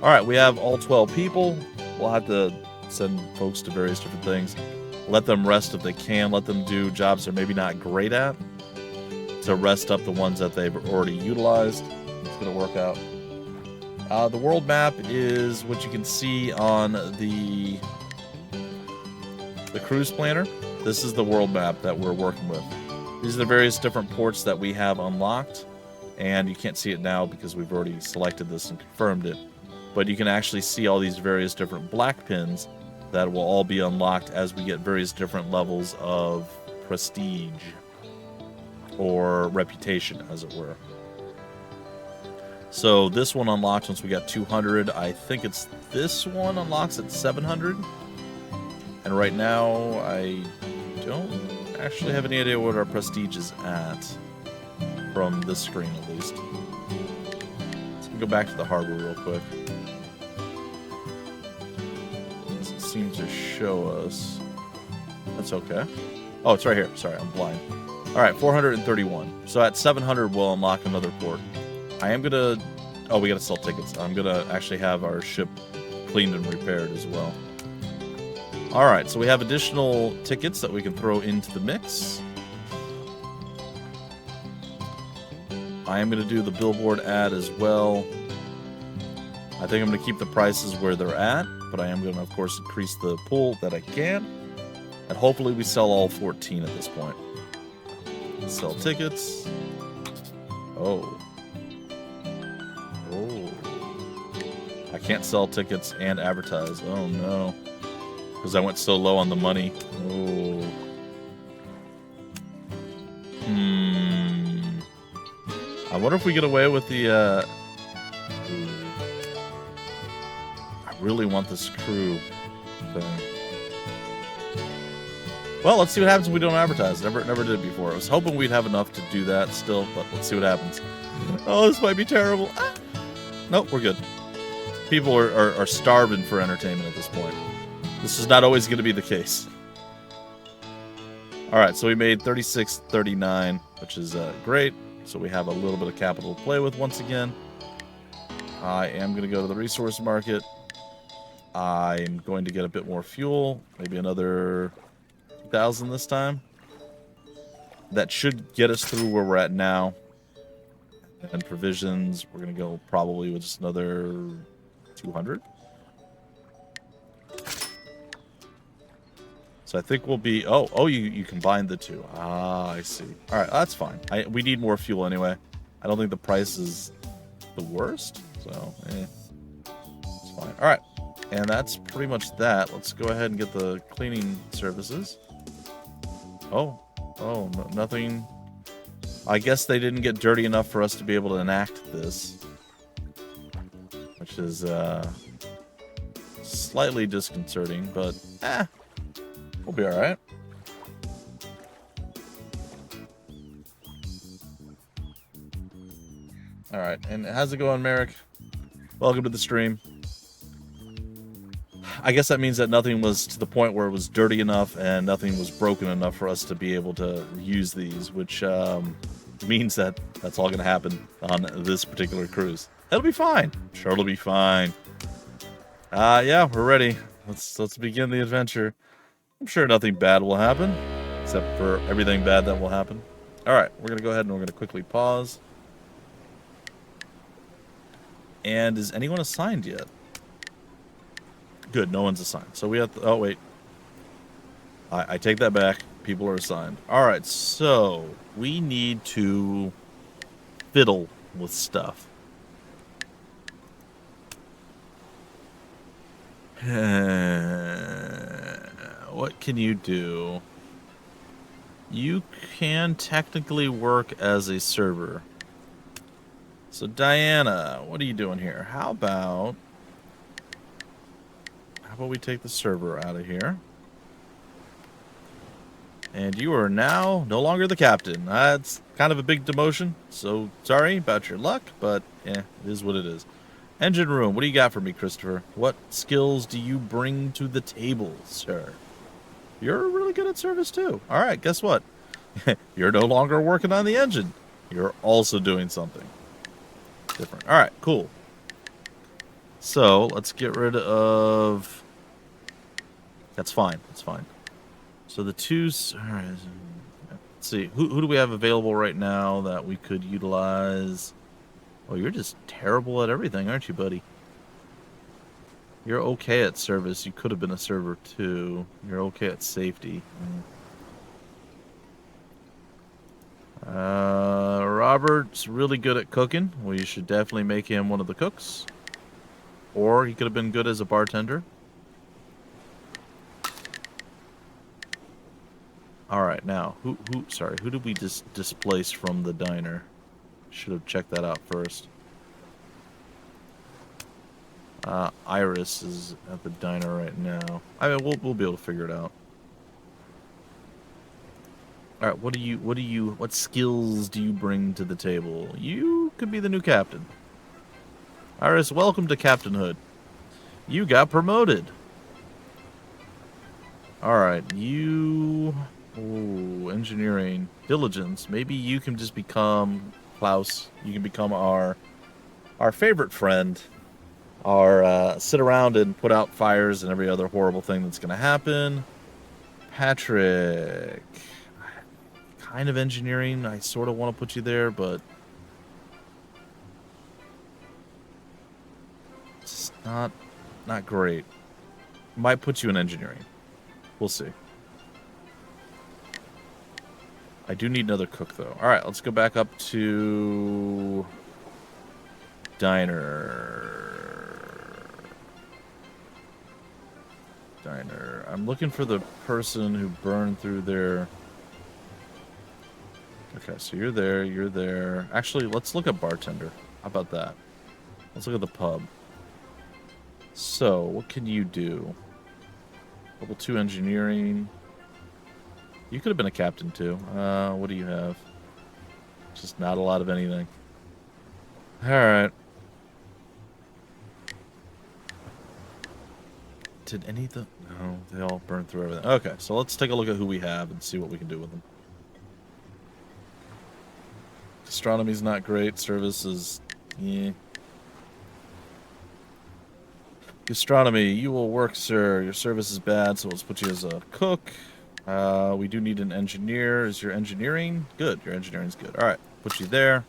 All right, we have all 12 people. We'll have to send folks to various different things. Let them rest if they can. Let them do jobs they're maybe not great at to rest up the ones that they've already utilized. It's gonna work out. The world map is what you can see on the cruise planner. This is the world map that we're working with. These are the various different ports that we have unlocked, and you can't see it now because we've already selected this and confirmed it. But you can actually see all these various different black pins that will all be unlocked as we get various different levels of prestige or reputation, as it were. So this one unlocks once we got 200. I think it's this one unlocks at 700. And right now, I don't actually have any idea what our prestige is at from this screen, at least. Let's go back to the harbor real quick. Doesn't seem to show us. That's okay. Oh, it's right here. Sorry, I'm blind. All right, 431. So at 700, we'll unlock another port. I am gonna. Oh, we gotta sell tickets. I'm gonna actually have our ship cleaned and repaired as well. All right, so we have additional tickets that we can throw into the mix. I am gonna do the billboard ad as well. I think I'm gonna keep the prices where they're at, but I am gonna, of course, increase the pool that I can, and hopefully we sell all 14 at this point. Sell tickets. Oh. I can't sell tickets and advertise. Oh no. Because I went so low on the money. Oh. I wonder if we get away with the, I really want this crew thing. Well, let's see what happens when we don't advertise. Never did before. I was hoping we'd have enough to do that still, but let's see what happens. Oh, this might be terrible. Ah. Nope, we're good. People are starving for entertainment at this point. This is not always going to be the case. All right, so we made 36.39, which is great. So we have a little bit of capital to play with once again. I am going to go to the resource market. I'm going to get a bit more fuel, maybe another 2,000 this time. That should get us through where we're at now. And provisions, we're going to go probably with just another 200. So I think we'll be... Oh, you combined the two. Ah, I see. All right, that's fine. We need more fuel anyway. I don't think the price is the worst. So, it's fine. All right. And that's pretty much that. Let's go ahead and get the cleaning services. Oh, no, nothing... I guess they didn't get dirty enough for us to be able to enact this. Which is slightly disconcerting, but we'll be alright. Alright, and how's it going, Merrick? Welcome to the stream. I guess that means that nothing was to the point where it was dirty enough and nothing was broken enough for us to be able to use these, which means that that's all going to happen on this particular cruise. It'll be fine. Sure, it'll be fine. Yeah, we're ready. Let's begin the adventure. I'm sure nothing bad will happen, except for everything bad that will happen. All right, we're going to go ahead and we're going to quickly pause. And is anyone assigned yet? Good, no one's assigned. So we have to... Oh, wait. I take that back. People are assigned. All right, so we need to fiddle with stuff. What can you do? You can technically work as a server. So Diana, what are you doing here? How about we take the server out of here? And you are now no longer the captain. That's kind of a big demotion, so sorry about your luck, but yeah, it is what it is. Engine room, what do you got for me, Christopher? What skills do you bring to the table, sir? You're really good at service too. All right, guess what? You're no longer working on the engine. You're also doing something different. All right, cool. So let's get rid of. That's fine. That's fine. So the two. All right. Let's see. Who do we have available right now that we could utilize? Oh, you're just terrible at everything, aren't you, buddy? You're okay at service. You could have been a server too. You're okay at safety. Robert's really good at cooking. We should definitely make him one of the cooks. Or he could have been good as a bartender. Alright, now, who did we just displace from the diner? Should have checked that out first. Iris is at the diner right now. I mean, we'll be able to figure it out. All right, what skills do you bring to the table? You could be the new captain. Iris, welcome to captainhood. You got promoted. All right, engineering, diligence. Maybe you can just become Klaus. You can become our favorite friend. Sit around and put out fires and every other horrible thing that's going to happen. Patrick. Kind of engineering. I sort of want to put you there, but it's not great. Might put you in engineering. We'll see. I do need another cook, though. All right, let's go back up to diner. I'm looking for the person who burned through their... Okay, so you're there. Actually, let's look at bartender. How about that? Let's look at the pub. So, what can you do? Level 2 engineering. You could have been a captain, too. What do you have? Just not a lot of anything. Alright. Did any of the... No, they all burned through everything. Okay, so let's take a look at who we have and see what we can do with them. Astronomy's not great. Service is... yeah. Gastronomy, you will work, sir. Your service is bad, so let's put you as a cook. We do need an engineer. Is your engineering? Good. Your engineering's good. All right, put you there.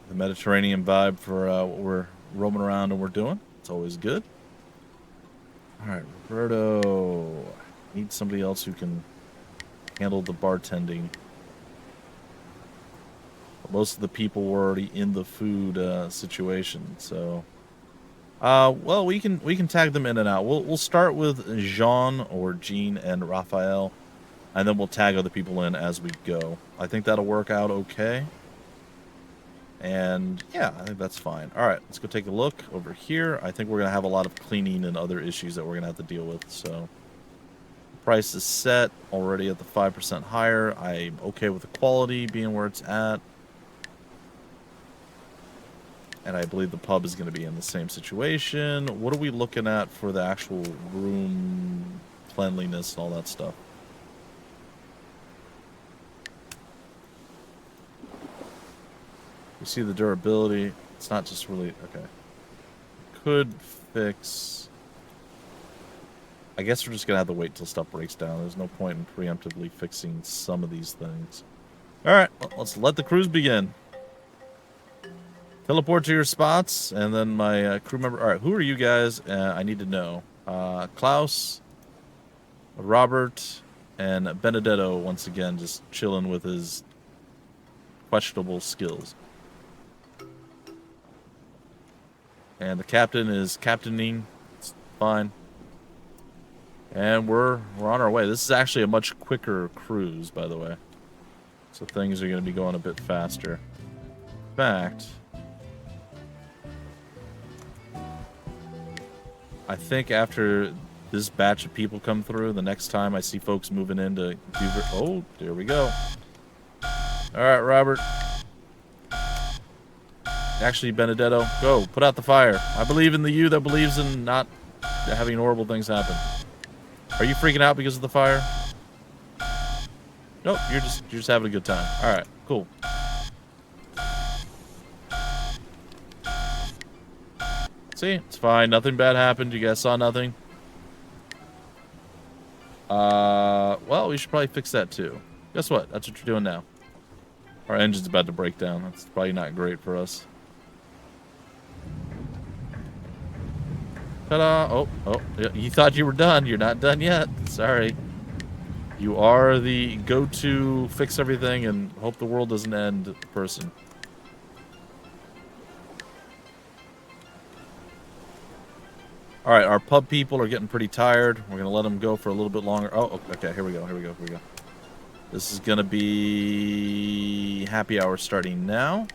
The Mediterranean vibe for what we're roaming around and we're doing. It's always good. All right, Roberto. Need somebody else who can handle the bartending. Most of the people were already in the food situation, so well, we can tag them in and out. We'll start with Jean or Jean and Raphael, and then we'll tag other people in as we go. I think that'll work out okay. And yeah, I think that's fine. All right, let's go take a look over here. I think we're gonna have a lot of cleaning and other issues that we're gonna have to deal with. So price is set already at the 5% higher. I'm okay with the quality being where it's at. And I believe the pub is going to be in the same situation. What are we looking at for the actual room cleanliness and all that stuff? You see the durability. It's not just really... Okay. Could fix... I guess we're just going to have to wait till stuff breaks down. There's no point in preemptively fixing some of these things. Alright, let's let the cruise begin. Teleport to your spots, and then my crew member... Alright, who are you guys? I need to know. Klaus, Robert, and Benedetto, once again, just chilling with his questionable skills. And the captain is captaining. It's fine. And we're on our way. This is actually a much quicker cruise, by the way. So things are going to be going a bit faster. In fact... I think after this batch of people come through, the next time I see folks moving into... Oh, there we go. All right, Robert. Actually, Benedetto, go. Put out the fire. I believe in the you that believes in not having horrible things happen. Are you freaking out because of the fire? Nope, you're just having a good time. All right, cool. See, it's fine. Nothing bad happened. You guys saw nothing. Well, we should probably fix that too. Guess what? That's what you're doing now. Our engine's about to break down. That's probably not great for us. Ta-da! Oh, you thought you were done. You're not done yet. Sorry. You are the go-to fix everything and hope the world doesn't end person. All right, our pub people are getting pretty tired. We're going to let them go for a little bit longer. Oh, okay, here we go. This is going to be happy hour starting now.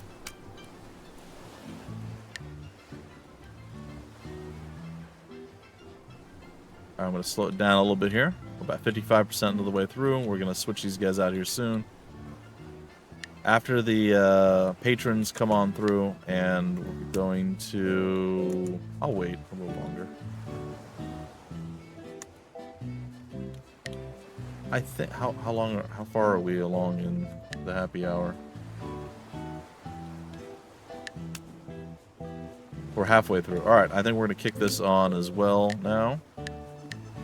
All right, I'm going to slow it down a little bit here. We're about 55% of the way through. We're going to switch these guys out here soon. After the patrons come on through, and we're going to... I'll wait a little longer. I think... How far are we along in the happy hour? We're halfway through. Alright, I think we're going to kick this on as well now.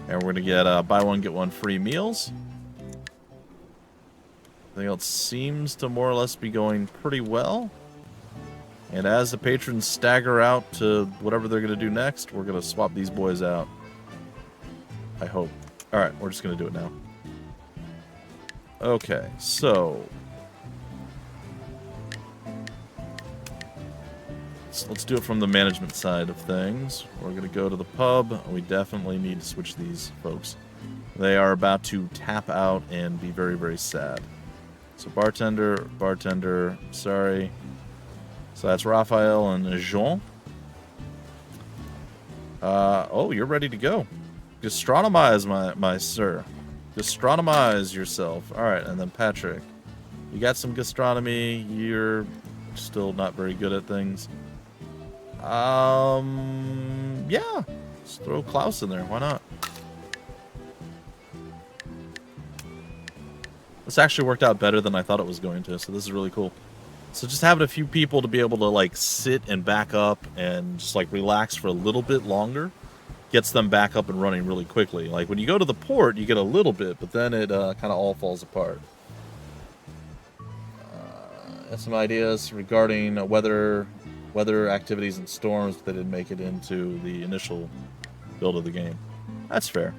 And we're going to get buy one, get one free meals. Everything else seems to more or less be going pretty well. And as the patrons stagger out to whatever they're going to do next, we're going to swap these boys out. I hope. Alright, we're just going to do it now. Okay, so... let's do it from the management side of things. We're going to go to the pub. We definitely need to switch these folks. They are about to tap out and be very, very sad. So bartender, sorry. So that's Raphael and Jean. Oh, you're ready to go. Gastronomize, my sir. Gastronomize yourself. All right, and then Patrick. You got some gastronomy. You're still not very good at things. Yeah. Let's throw Klaus in there. Why not? This actually worked out better than I thought it was going to, so this is really cool. So just having a few people to be able to, like, sit and back up and just, like, relax for a little bit longer gets them back up and running really quickly. Like, when you go to the port, you get a little bit, but then it kind of all falls apart. Got some ideas regarding weather activities and storms that didn't make it into the initial build of the game. That's fair.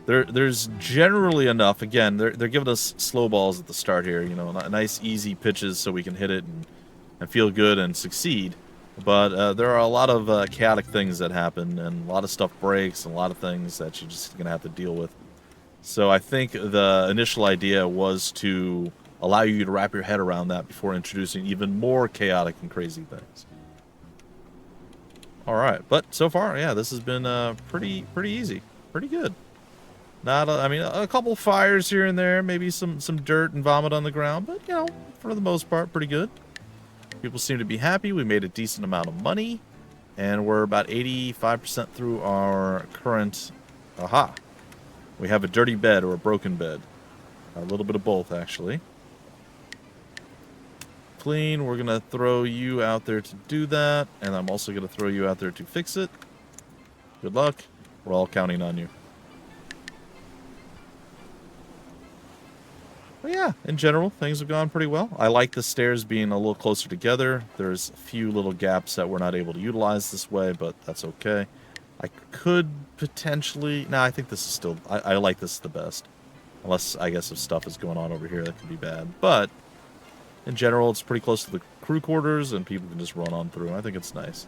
There's generally enough. Again, they're giving us slow balls at the start here. You know, nice easy pitches so we can hit it and feel good and succeed. But there are a lot of chaotic things that happen, and a lot of stuff breaks, and a lot of things that you're just gonna have to deal with. So I think the initial idea was to allow you to wrap your head around that before introducing even more chaotic and crazy things. All right, but so far, yeah, this has been pretty easy, pretty good. Not, I mean, a couple fires here and there, maybe some dirt and vomit on the ground, but, you know, for the most part, pretty good. People seem to be happy. We made a decent amount of money, and we're about 85% through our current... Aha! We have a dirty bed or a broken bed. A little bit of both, actually. Clean, we're going to throw you out there to do that, and I'm also going to throw you out there to fix it. Good luck. We're all counting on you. But yeah, in general, things have gone pretty well. I like the stairs being a little closer together. There's a few little gaps that we're not able to utilize this way, but that's okay. I could potentially... Nah, I think this is still... I like this the best. Unless, I guess, if stuff is going on over here, that could be bad. But, in general, it's pretty close to the crew quarters, and people can just run on through. I think it's nice.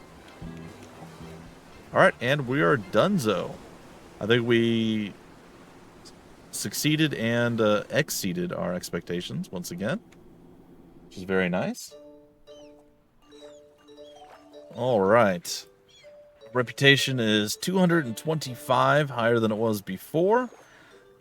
Alright, and we are donezo. I think we... succeeded and exceeded our expectations once again, which is very nice. All right. Reputation is 225, higher than it was before.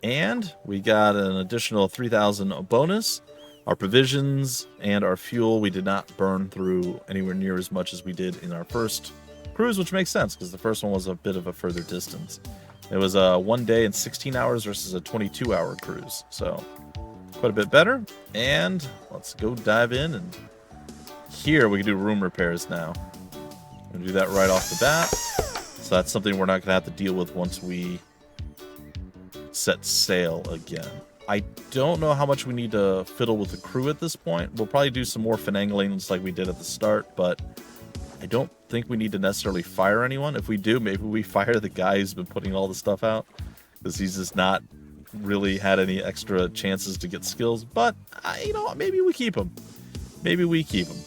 And we got an additional 3,000 bonus Our provisions and our fuel, we did not burn through anywhere near as much as we did in our first cruise, which makes sense because the first one was a bit of a further distance. It was a 1 day and 16 hours versus a 22-hour cruise, so quite a bit better. And let's go dive in, and here we can do room repairs now. I'm going to do that right off the bat, so that's something we're not going to have to deal with once we set sail again. I don't know how much we need to fiddle with the crew at this point. We'll probably do some more finagling just like we did at the start, but I don't think we need to necessarily fire anyone. If we do, maybe we fire the guy who's been putting all the stuff out, because he's just not really had any extra chances to get skills. But, you know, maybe we keep him. Maybe we keep him.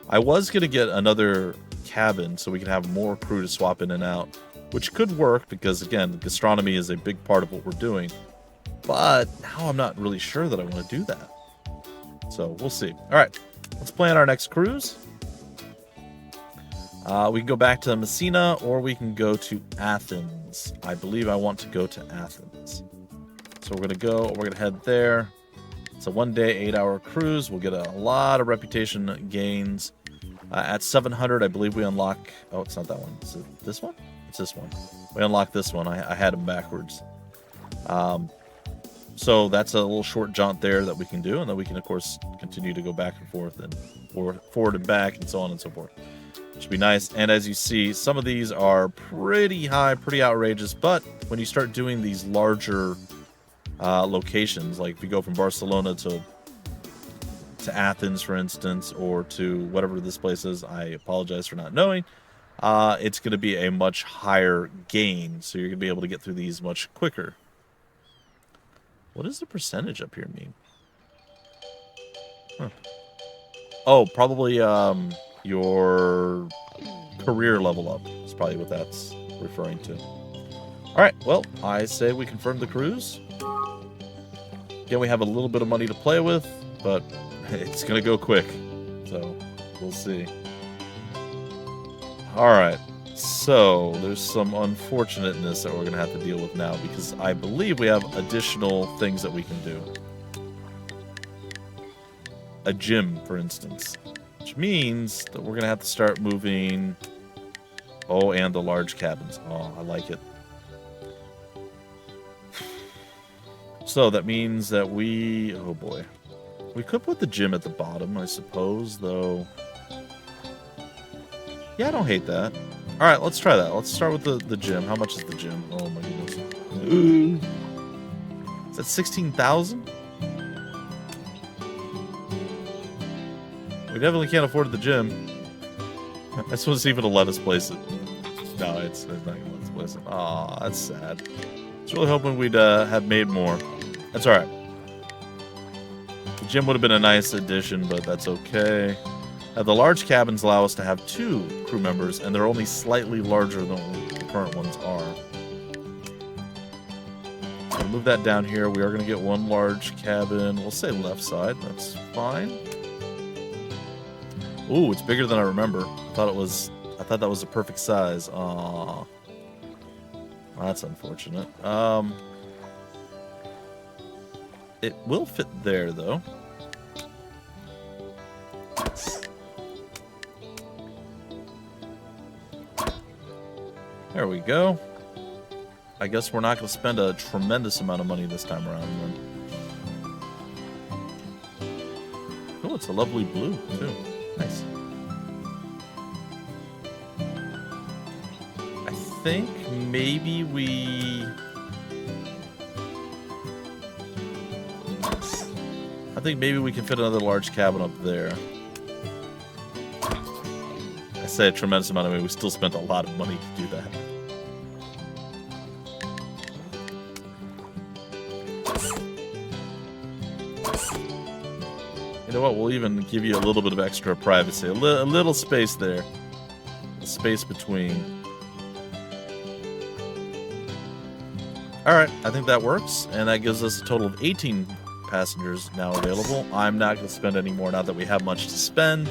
I was going to get another cabin so we can have more crew to swap in and out, which could work because, again, gastronomy is a big part of what we're doing. But now I'm not really sure that I want to do that. So we'll see. All right, let's plan our next cruise. We can go back to Messina, or we can go to Athens. I believe I want to go to Athens. So we're going to head there. It's a 1 day, 8-hour cruise. We'll get a lot of reputation gains. At 700, I believe we unlock... Oh, it's not that one. Is it this one? It's this one. We unlock this one. I had them backwards. So that's a little short jaunt there that we can do, and then we can, of course, continue to go back and forth and forward and back and so on and so forth. Which would be nice. And as you see, some of these are pretty high, pretty outrageous, but when you start doing these larger locations, like if you go from Barcelona to Athens, for instance, or to whatever this place is, I apologize for not knowing, it's going to be a much higher gain, so you're going to be able to get through these much quicker. What does the percentage up here mean? Huh. Oh, probably your career level up is probably what that's referring to. All right, well, I say we confirm the cruise. Again, we have a little bit of money to play with, but it's going to go quick, so we'll see. All right. So, there's some unfortunateness that we're going to have to deal with now, because I believe we have additional things that we can do. A gym, for instance. Which means that we're going to have to start moving... Oh, and the large cabins. Oh, I like it. So, that means that we... Oh, boy. We could put the gym at the bottom, I suppose, though... Yeah, I don't hate that. All right, let's try that. Let's start with the gym. How much is the gym? Oh my goodness. Ooh. Is that 16,000? We definitely can't afford the gym. I suppose even to let us place it. No, it's not gonna let us place it. Aw, that's sad. I was really hoping we'd have made more. That's all right. The gym would have been a nice addition, but that's okay. The large cabins allow us to have 2 crew members, and they're only slightly larger than the current ones are. I'll move that down here. We are going to get 1 large cabin. We'll say left side. That's fine. Ooh, it's bigger than I remember. I thought that was a perfect size. Aww. That's unfortunate. It will fit there, though. There we go. I guess we're not going to spend a tremendous amount of money this time around then. Oh, it's a lovely blue, too. Nice. I think maybe we... can fit another large cabin up there. I say a tremendous amount of money. We still spent a lot of money to do that. You know what? We'll even give you a little bit of extra privacy. A little space there. A space between. Alright, I think that works. And that gives us a total of 18 passengers now available. I'm not going to spend any more now that we have much to spend.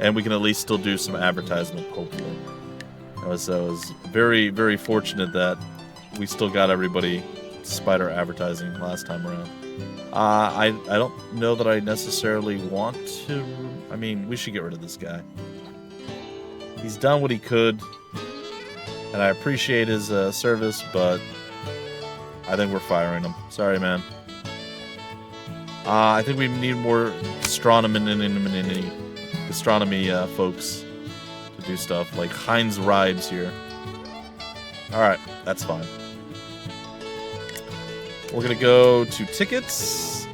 And we can at least still do some advertisement, hopefully. I was very, very fortunate that we still got everybody despite our advertising last time around. I don't know that I necessarily want to. I mean, we should get rid of this guy. He's done what he could, and I appreciate his service, but I think we're firing him. Sorry, man. I think we need more astronomy folks to do stuff like Heinz Rides here. All right, that's fine. We're gonna go to tickets.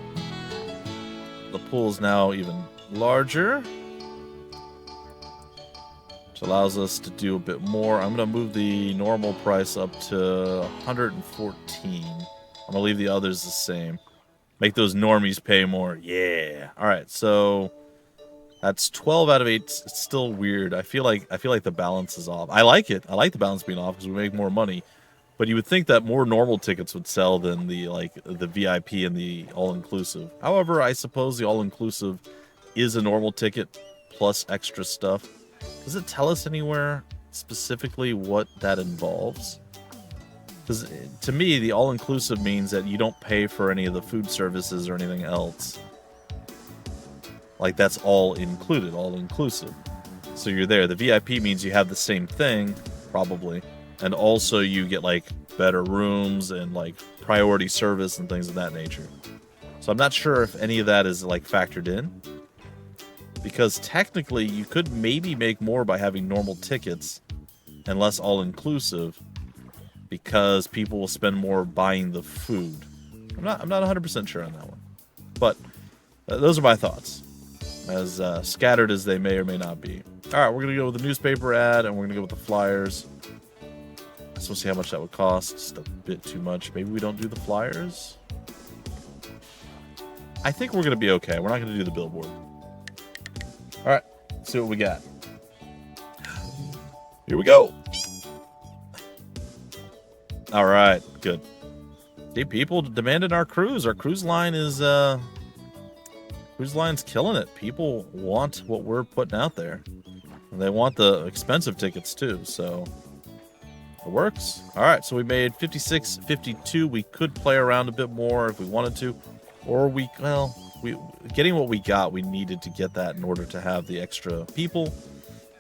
The pool is now even larger, which allows us to do a bit more. I'm gonna move the normal price up to 114. I'm gonna leave the others the same. Make those normies pay more. Yeah. All right. So that's 12 out of 8. It's still weird. I feel like the balance is off. I like it. I like the balance being off because we make more money. But you would think that more normal tickets would sell than the VIP and the all-inclusive. However, I suppose the all-inclusive is a normal ticket plus extra stuff. Does it tell us anywhere specifically what that involves? Because to me, the all-inclusive means that you don't pay for any of the food services or anything else. Like, that's all included, all-inclusive. So you're there. The VIP means you have the same thing, probably. And also you get, like, better rooms and, like, priority service and things of that nature. So I'm not sure if any of that is, like, factored in. Because technically, you could maybe make more by having normal tickets and less all-inclusive. Because people will spend more buying the food. I'm not 100% sure on that one. But those are my thoughts. As scattered as they may or may not be. Alright, we're going to go with the newspaper ad, and we're going to go with the flyers. I just want to see how much that would cost. Just a bit too much. Maybe we don't do the flyers? I think we're going to be okay. We're not going to do the billboard. Alright, let's see what we got. Here we go! Alright, good. See, people demanded our cruise. Our cruise line is, cruise line's killing it. People want what we're putting out there. And they want the expensive tickets, too, so it works. Alright, so we made 56, 52. We could play around a bit more if we wanted to. Or getting what we got, we needed to get that in order to have the extra people.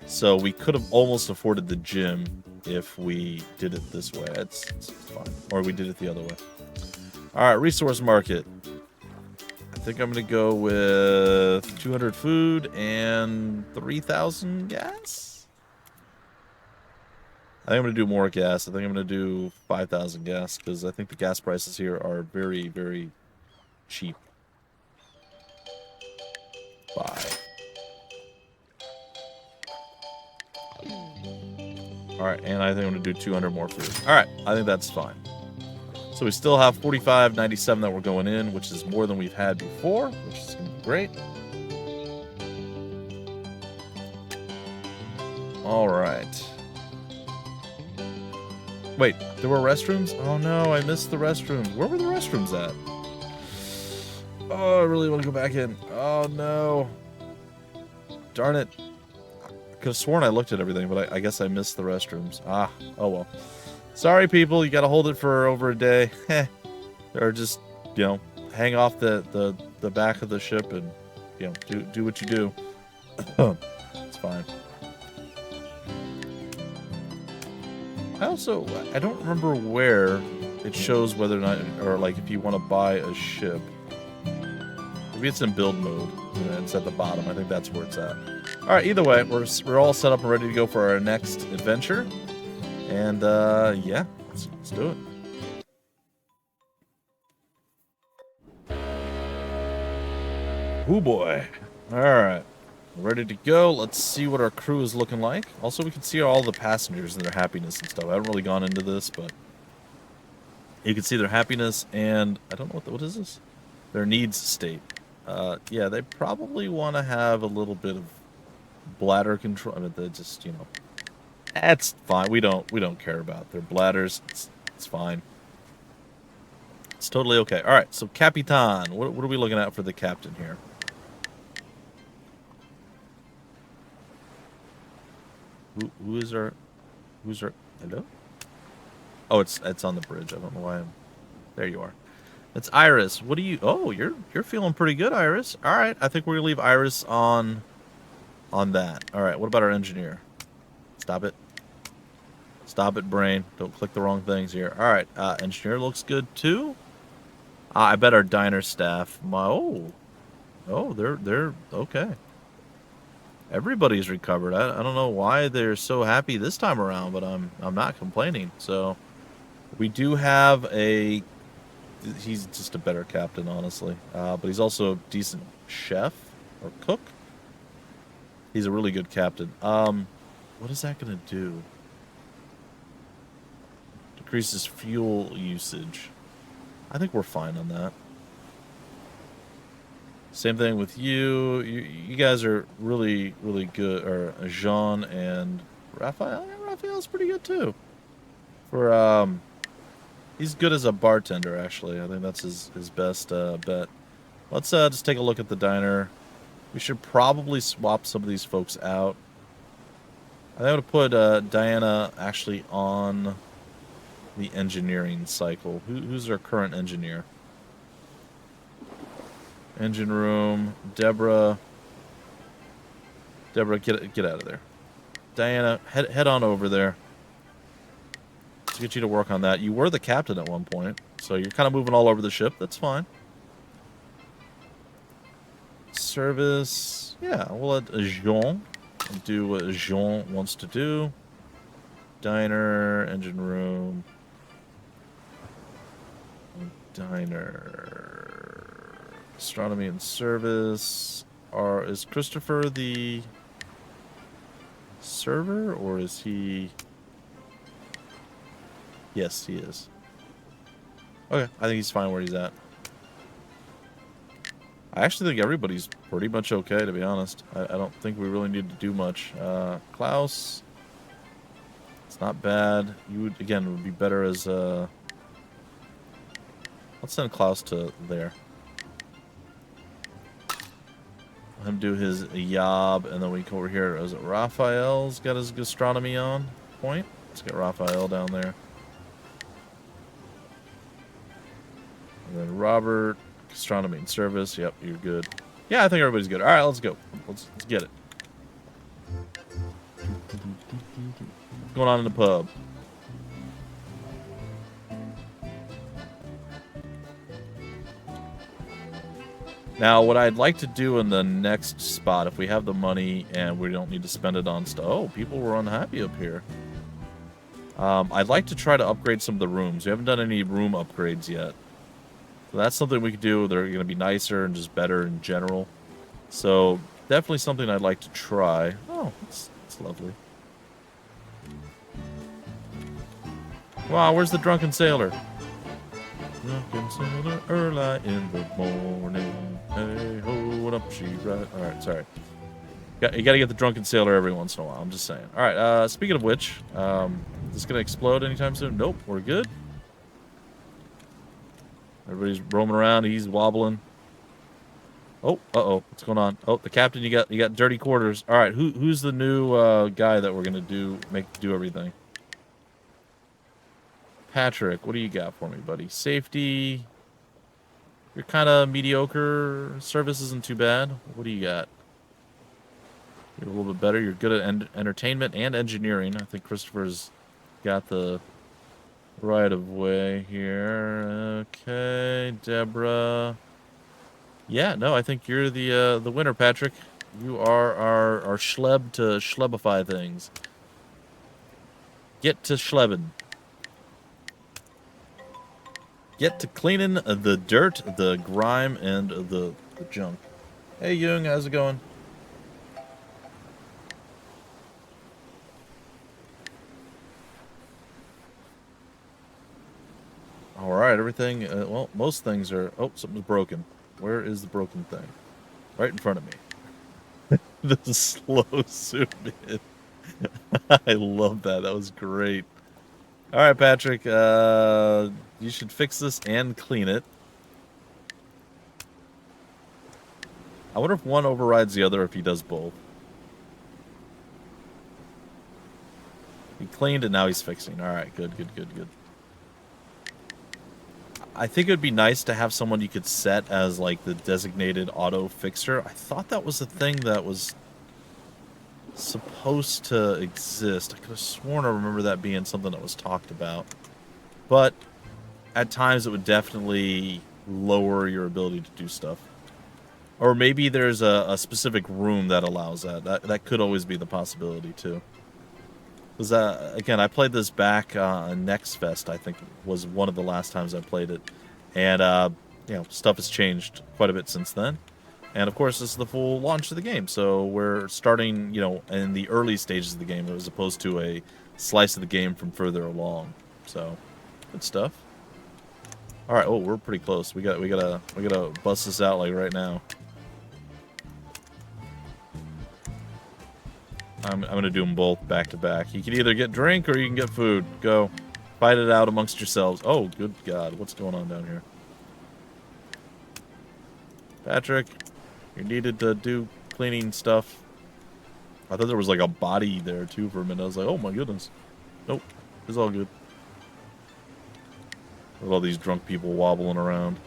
So we could have almost afforded the gym if we did it this way. It's fine. Or we did it the other way. Alright, resource market. I think I'm going to go with 200 food and 3,000 gas. I think I'm going to do more gas. I think I'm going to do 5,000 gas because I think the gas prices here are very, very cheap. Bye. Alright, and I think I'm going to do 200 more food. Alright, I think that's fine. So we still have 45.97 that we're going in, which is more than we've had before, which is going to be great. Alright. Wait, there were restrooms? Oh no, I missed the restrooms. Where were the restrooms at? Oh, I really want to go back in. Oh no. Darn it. I could have sworn I looked at everything, but I guess I missed the restrooms. Ah, oh well. Sorry, people. You got to hold it for over a day. Or just, hang off the back of the ship and, do what you do. It's fine. I don't remember where it shows whether or not, or like if you want to buy a ship. Maybe it's in build mode, and it's at the bottom. I think that's where it's at. All right, either way, we're all set up and ready to go for our next adventure. And, yeah, let's do it. Oh boy. All right. We're ready to go. Let's see what our crew is looking like. Also, we can see all the passengers and their happiness and stuff. I haven't really gone into this, but you can see their happiness and I don't know what is this? Their needs state. Yeah, they probably want to have a little bit of bladder control. I mean, they just, that's fine. We don't care about their bladders. It's fine. It's totally okay. All right, so Capitan. What are we looking at for the captain here? Who's our hello? Oh, it's on the bridge. I don't know why there you are. It's Iris. What do you... Oh, you're feeling pretty good, Iris. All right, I think we're going to leave Iris on that. All right, what about our engineer? Stop it. Stop it, brain. Don't click the wrong things here. All right, engineer looks good, too. I bet our diner staff... Oh, they're... Okay. Everybody's recovered. I don't know why they're so happy this time around, but I'm not complaining. So we do have a... He's just a better captain, honestly. But he's also a decent chef or cook. He's a really good captain. What is that going to do? Decreases fuel usage. I think we're fine on that. Same thing with you. You guys are really, really good. Or Jean and Raphael. Yeah, Raphael's pretty good too. For he's good as a bartender. Actually, I think that's his best bet. Let's just take a look at the diner. We should probably swap some of these folks out. I think I'm gonna put Diana actually on the engineering cycle. Who's our current engineer? Engine room. Deborah, get out of there. Diana, head on over there. Let's get you to work on that. You were the captain at one point, so you're kind of moving all over the ship. That's fine. Service. Yeah, we'll let Jean do what Jean wants to do. Diner, engine room. Diner. Astronomy and service. Is Christopher the server, or is he... Yes, he is. Okay, I think he's fine where he's at. I actually think everybody's pretty much okay, to be honest. I don't think we really need to do much. Klaus. It's not bad. You would, again, would be better as... Let's send Klaus to there. Let him do his yob, and then we come over here. Is it Raphael's got his gastronomy on point? Let's get Raphael down there. And then Robert, gastronomy and service. Yep, you're good. Yeah, I think everybody's good. All right, let's go. Let's get it. What's going on in the pub? Now, what I'd like to do in the next spot, if we have the money and we don't need to spend it on stuff... Oh, people were unhappy up here. I'd like to try to upgrade some of the rooms. We haven't done any room upgrades yet. So that's something we could do. They're going to be nicer and just better in general. So, definitely something I'd like to try. Oh, it's lovely. Wow, where's the drunken sailor? Drunken sailor early in the morning. Hey ho, what up she right? Alright, sorry. You gotta get the drunken sailor every once in a while, I'm just saying. Alright, speaking of which, is this gonna explode anytime soon? Nope, we're good. Everybody's roaming around, he's wobbling. Oh, uh-oh, what's going on? Oh, the captain, you got dirty quarters. Alright, who's the new guy that we're gonna do everything? Patrick, what do you got for me, buddy? Safety. You're kind of mediocre. Service isn't too bad. What do you got? You're a little bit better. You're good at entertainment and engineering. I think Christopher's got the right of way here. Okay, Deborah. Yeah, no, I think you're the winner, Patrick. You are our schleb to schlebify things. Get to schlebin'. Get to cleaning the dirt, the grime, and the junk. Hey, Jung, how's it going? All right, everything. Well, most things are... Oh, something's broken. Where is the broken thing? Right in front of me. The slow zoom in. I love that. That was great. All right, Patrick. You should fix this and clean it. I wonder if one overrides the other if he does both. He cleaned it, now he's fixing. All right, good. I think it would be nice to have someone you could set as, like, the designated auto fixer. I thought that was a thing that was supposed to exist. I could have sworn I remember that being something that was talked about. But at times it would definitely lower your ability to do stuff. Or maybe there's a specific room that allows that. That could always be the possibility, too. Because, again, I played this back on Next Fest, I think was one of the last times I played it. And, you know, stuff has changed quite a bit since then. And, of course, this is the full launch of the game. So we're starting, you know, in the early stages of the game as opposed to a slice of the game from further along. So, good stuff. All right, oh, we're pretty close. We gotta bust this out, like, right now. I'm gonna do them both back to back. You can either get drink or you can get food. Go. Fight it out amongst yourselves. Oh, good God. What's going on down here? Patrick, you're needed to do cleaning stuff. I thought there was like a body there too for a minute. I was like, oh my goodness. Nope. It's all good. Look at all these drunk people wobbling around.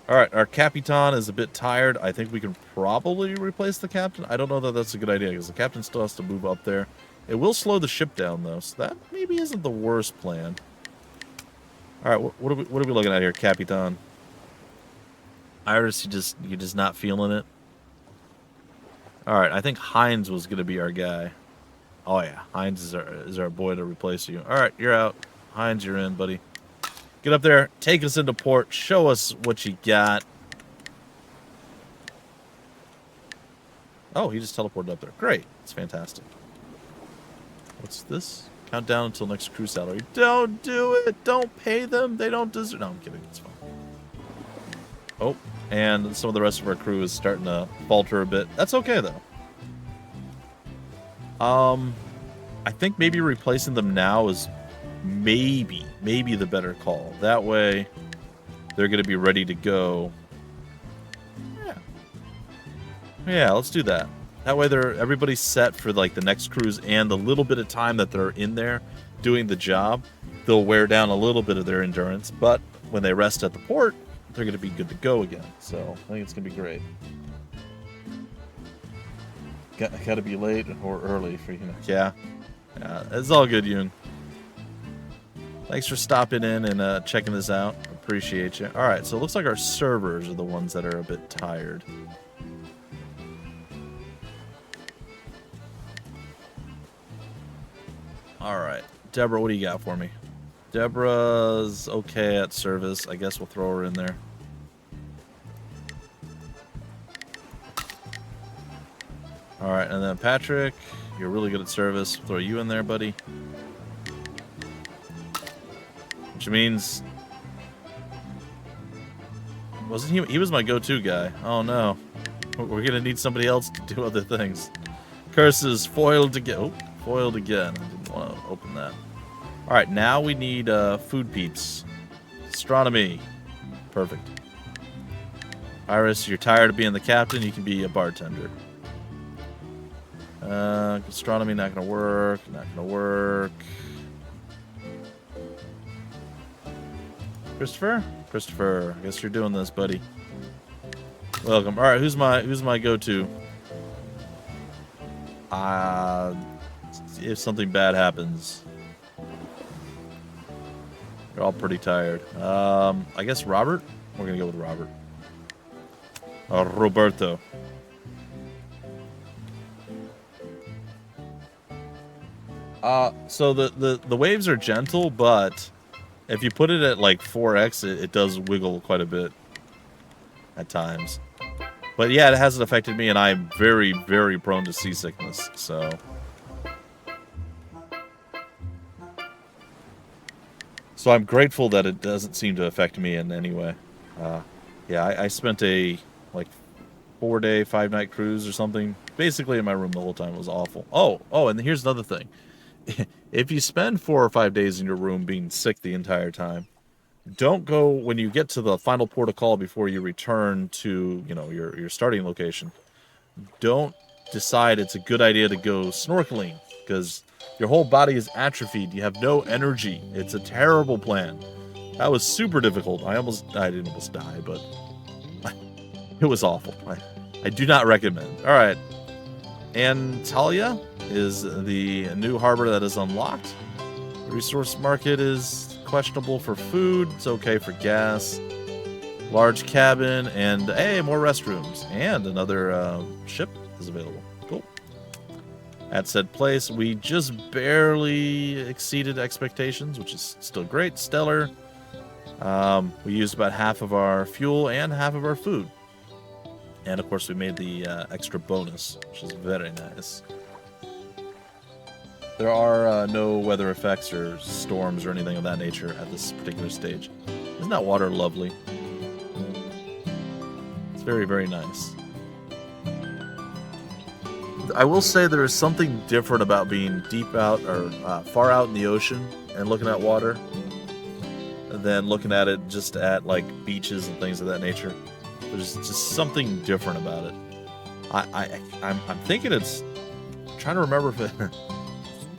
Alright, our Capitan is a bit tired. I think we can probably replace the captain. I don't know that that's a good idea, because the captain still has to move up there. It will slow the ship down, though, so that maybe isn't the worst plan. Alright, what are we looking at here, Capitan? Iris, you just not feeling it? Alright, I think Hines was going to be our guy. Oh yeah, Hines is our boy to replace you. Alright, you're out. Hines, you're in, buddy. Get up there, take us into port, show us what you got. Oh, he just teleported up there. Great. It's fantastic. What's this? Countdown until next crew salary. Don't do it. Don't pay them. They don't deserve... No, I'm kidding. It's fine. Oh, and some of the rest of our crew is starting to falter a bit. That's okay, though. I think maybe replacing them now is maybe the better call. That way, they're going to be ready to go. Yeah, let's do that. That way, everybody's set for like the next cruise, and the little bit of time that they're in there doing the job, they'll wear down a little bit of their endurance. But when they rest at the port, they're going to be good to go again. So I think it's going to be great. Got to be late or early for Yeah, it's all good, Yoon. Thanks for stopping in and checking this out. Appreciate you. All right, so it looks like our servers are the ones that are a bit tired. All right, Deborah, what do you got for me? Deborah's okay at service. I guess we'll throw her in there. All right, and then Patrick, you're really good at service. Throw you in there, buddy. Which means... Wasn't he was my go-to guy. Oh, no. We're going to need somebody else to do other things. Curses, foiled again. Oh, foiled again. I didn't want to open that. All right, now we need food peeps. Astronomy. Perfect. Iris, you're tired of being the captain. You can be a bartender. Astronomy, not going to work. Not going to work. Christopher, I guess you're doing this, buddy. Welcome. All right, who's my go-to? If something bad happens, you're all pretty tired. I guess Robert. We're gonna go with Robert. Roberto. So the waves are gentle, but if you put it at like 4x, it does wiggle quite a bit at times. But yeah, it hasn't affected me, and I'm very, very prone to seasickness, so... So I'm grateful that it doesn't seem to affect me in any way. Yeah, I spent a, like, 4-day, 5-night cruise or something, basically in my room the whole time. It was awful. Oh, and here's another thing. If you spend 4 or 5 days in your room being sick the entire time, don't go when you get to the final port of call before you return to, your starting location. Don't decide it's a good idea to go snorkeling, because Your whole body is atrophied. You have no energy. It's a terrible plan. That was super difficult. I didn't almost die, but it was awful. I do not recommend. All right. Antalya is the new harbor that is unlocked. The resource market is questionable for food. It's okay for gas. Large cabin and, hey, more restrooms. And another ship is available. Cool. At said place, we just barely exceeded expectations, which is still great. Stellar. We used about half of our fuel and half of our food. And, of course, we made the extra bonus, which is very nice. There are no weather effects or storms or anything of that nature at this particular stage. Isn't that water lovely? It's very, very nice. I will say there is something different about being deep out or far out in the ocean and looking at water than looking at it just at, like, beaches and things of that nature. There's just something different about it. I'm thinking I'm trying to remember if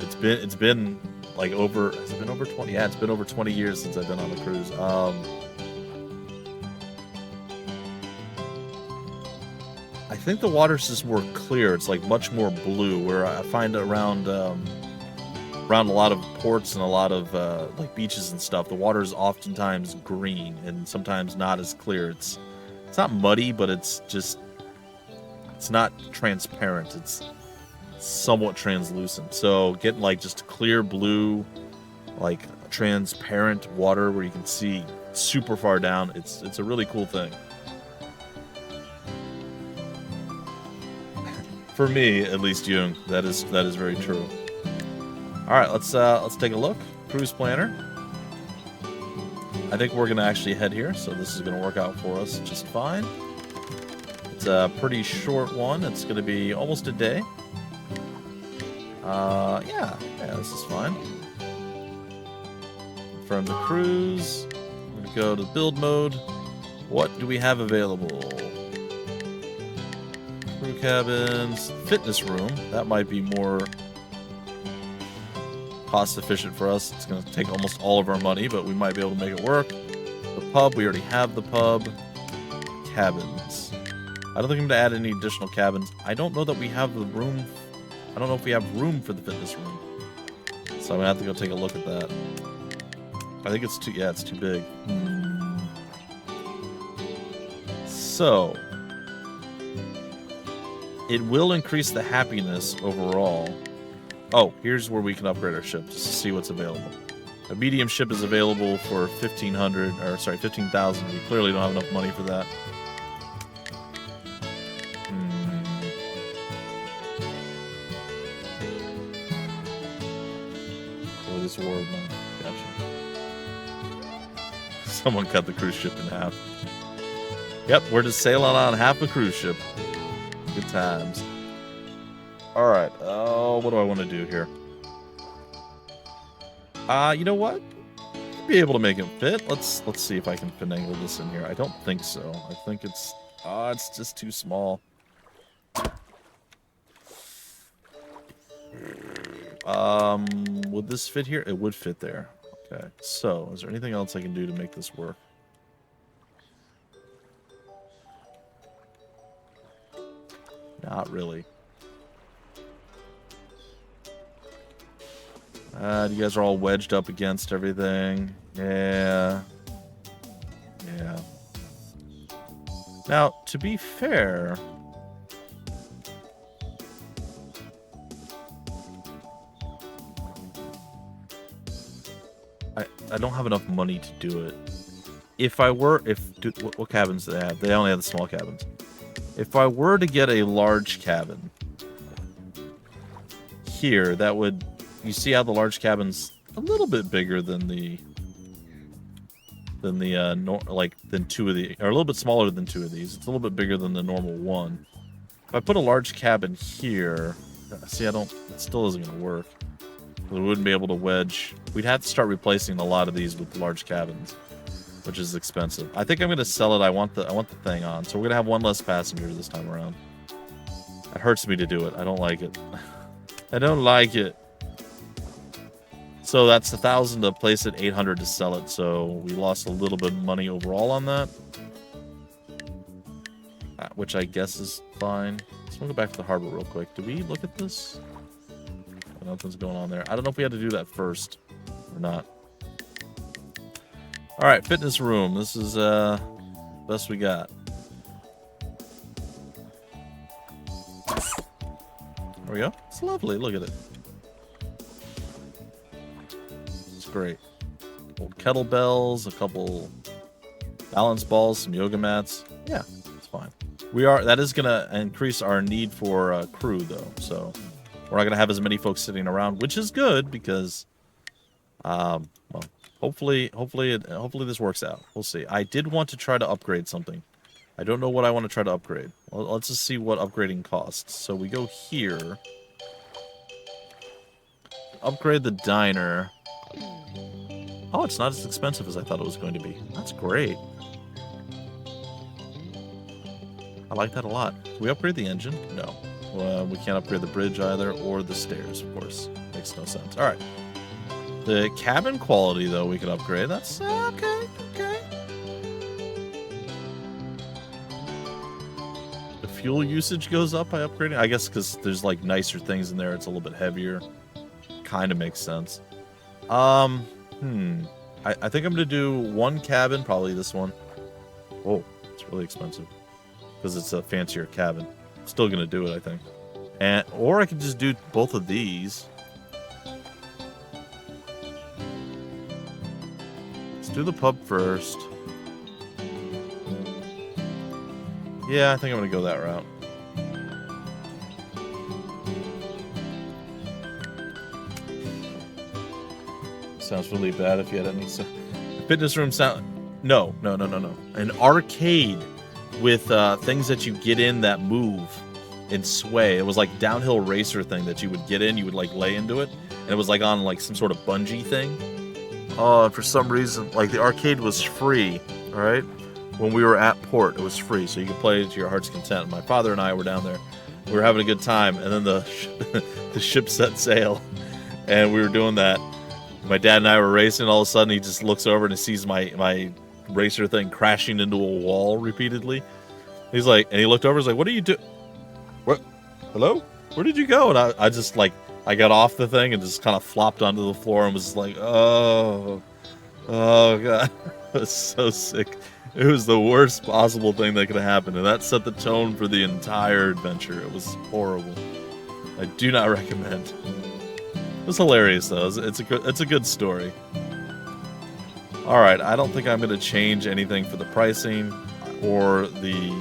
it's been like over, has it been over 20? Yeah, it's been over 20 years since I've been on a cruise. I think the water's just more clear. It's like much more blue, where I find around a lot of ports and a lot of like beaches and stuff, the water is oftentimes green and sometimes not as clear. It's not muddy, but it's not transparent. It's somewhat translucent. So getting like just clear blue, like transparent water where you can see super far down, it's a really cool thing. For me, at least, Jung, that is very true. All right, let's take a look. Cruise planner. I think we're gonna actually head here, so this is gonna work out for us just fine. It's a pretty short one. It's gonna be almost a day. Yeah, this is fine. Confirm the cruise. I'm gonna go to build mode. What do we have available? Crew cabins, fitness room. That might be more cost efficient for us. It's going to take almost all of our money, but we might be able to make it work. The pub, we already have the pub. Cabins. I don't think I'm going to add any additional cabins. I don't know that we have the room. I don't know if we have room for the fitness room. So I'm going to have to go take a look at that. I think it's too big. So, it will increase the happiness overall. Oh, here's where we can upgrade our ship, just to see what's available. A medium ship is available for 15,000. We clearly don't have enough money for that. Oh, this war, man. Gotcha. Someone cut the cruise ship in half. Yep, we're just sailing on half a cruise ship. Good times. Alright, what do I want to do here? You know what? Be able to make it fit. Let's see if I can finagle this in here. I don't think so. I think it's just too small. Would this fit here? It would fit there. Okay, so is there anything else I can do to make this work? Not really. You guys are all wedged up against everything. Yeah. Now, to be fair, I don't have enough money to do it. What cabins do they have? They only have the small cabins. If I were to get a large cabin here, that would, you see how the large cabin's a little bit bigger than than two of the, or a little bit smaller than two of these. It's a little bit bigger than the normal one. If I put a large cabin here, see, it still isn't going to work. We wouldn't be able to wedge. We'd have to start replacing a lot of these with large cabins, which is expensive. I think I'm going to sell it. I want the thing on. So we're going to have one less passenger this time around. It hurts me to do it. I don't like it. I don't like it. So that's 1,000 to place it, 800 to sell it. So we lost a little bit of money overall on that. Which I guess is fine. Let's go back to the harbor real quick. Did we look at this? Nothing's going on there. I don't know if we had to do that first or not. All right, fitness room. This is best we got. There we go. It's lovely. Look at it. It's great. Old kettlebells, a couple balance balls, some yoga mats. Yeah, it's fine. That is gonna increase our need for crew though, so we're not gonna have as many folks sitting around, which is good because, well, hopefully this works out. We'll see. I did want to try to upgrade something. I don't know what I want to try to upgrade. Well, let's just see what upgrading costs. So we go here. Upgrade the diner. Oh, it's not as expensive as I thought it was going to be. That's great. I like that a lot. Can we upgrade the engine? No. We can't upgrade the bridge either, or the stairs, of course. Makes no sense. All right. The cabin quality, though, we could upgrade. That's okay. Okay. The fuel usage goes up by upgrading. I guess because there's like nicer things in there. It's a little bit heavier. Kind of makes sense. I think I'm gonna do one cabin, probably this one. Oh, it's really expensive because it's a fancier cabin. Still gonna do it, I think. Or I could just do both of these. Let's do the pub first. Yeah, I think I'm gonna go that route. Sounds really bad if you had any. Fitness room sound. No. An arcade with things that you get in that move and sway. It was like downhill racer thing that you would get in. You would like lay into it, and it was like on like some sort of bungee thing. Oh, and for some reason, like the arcade was free. All right, when we were at port, it was free, so you could play to your heart's content. My father and I were down there. We were having a good time, and then the ship set sail, and we were doing that. My dad and I were racing. All of a sudden, he just looks over and he sees my racer thing crashing into a wall repeatedly. He's like, and he looked over. He's like, "What are you doing? What? Hello? Where did you go?" And I just like, I got off the thing and just kind of flopped onto the floor and was like, "Oh God!" I was so sick. It was the worst possible thing that could have happened, and that set the tone for the entire adventure. It was horrible. I do not recommend. It was hilarious though. It's a good story. All right, I don't think I'm going to change anything for the pricing or the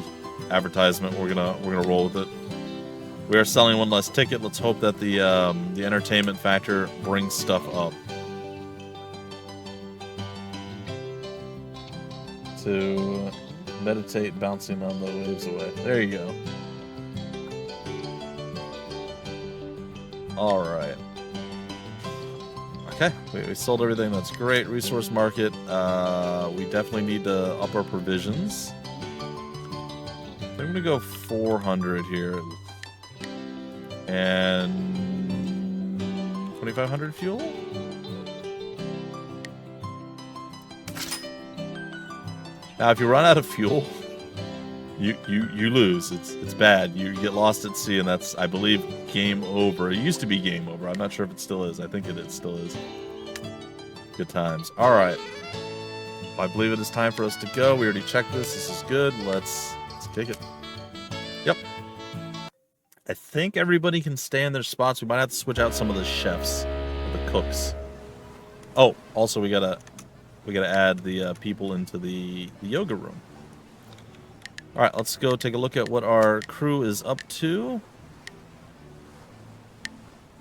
advertisement. We're gonna roll with it. We are selling one less ticket. Let's hope that the entertainment factor brings stuff up. To meditate, bouncing on the waves away. There you go. All right. Okay, we sold everything. That's great. Resource market. We definitely need to up our provisions. I'm going to go 400 here. And 2,500 fuel? Now, if you run out of fuel, you lose. It's bad. You get lost at sea, and that's, I believe, game over. It used to be game over. I'm not sure if it still is. I think it still is. Good times. All right. I believe it is time for us to go. We already checked this. This is good. Let's kick it. Yep. I think everybody can stay in their spots. We might have to switch out some of the chefs, the cooks. Oh, also we gotta add the people into the yoga room. All right, let's go take a look at what our crew is up to.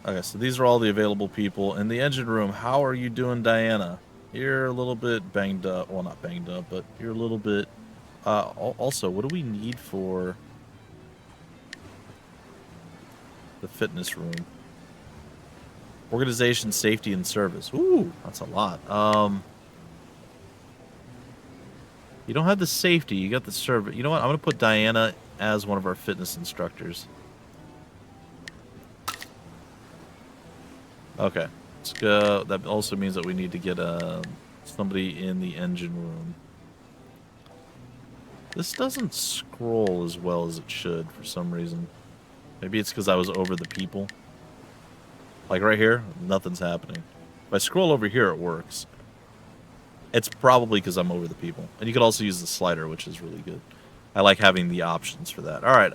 Okay, so these are all the available people. In the engine room, how are you doing, Diana? You're a little bit banged up. Well, not banged up, but you're a little bit... also, what do we need for the fitness room? Organization, safety, and service. Ooh, that's a lot. You don't have the safety. You got the service. You know what? I'm going to put Diana as one of our fitness instructors. Okay. Let's go. That also means that we need to get somebody in the engine room. This doesn't scroll as well as it should for some reason. Maybe it's because I was over the people. Like right here, nothing's happening. If I scroll over here, it works. It's probably because I'm over the people. And you could also use the slider, which is really good. I like having the options for that. All right.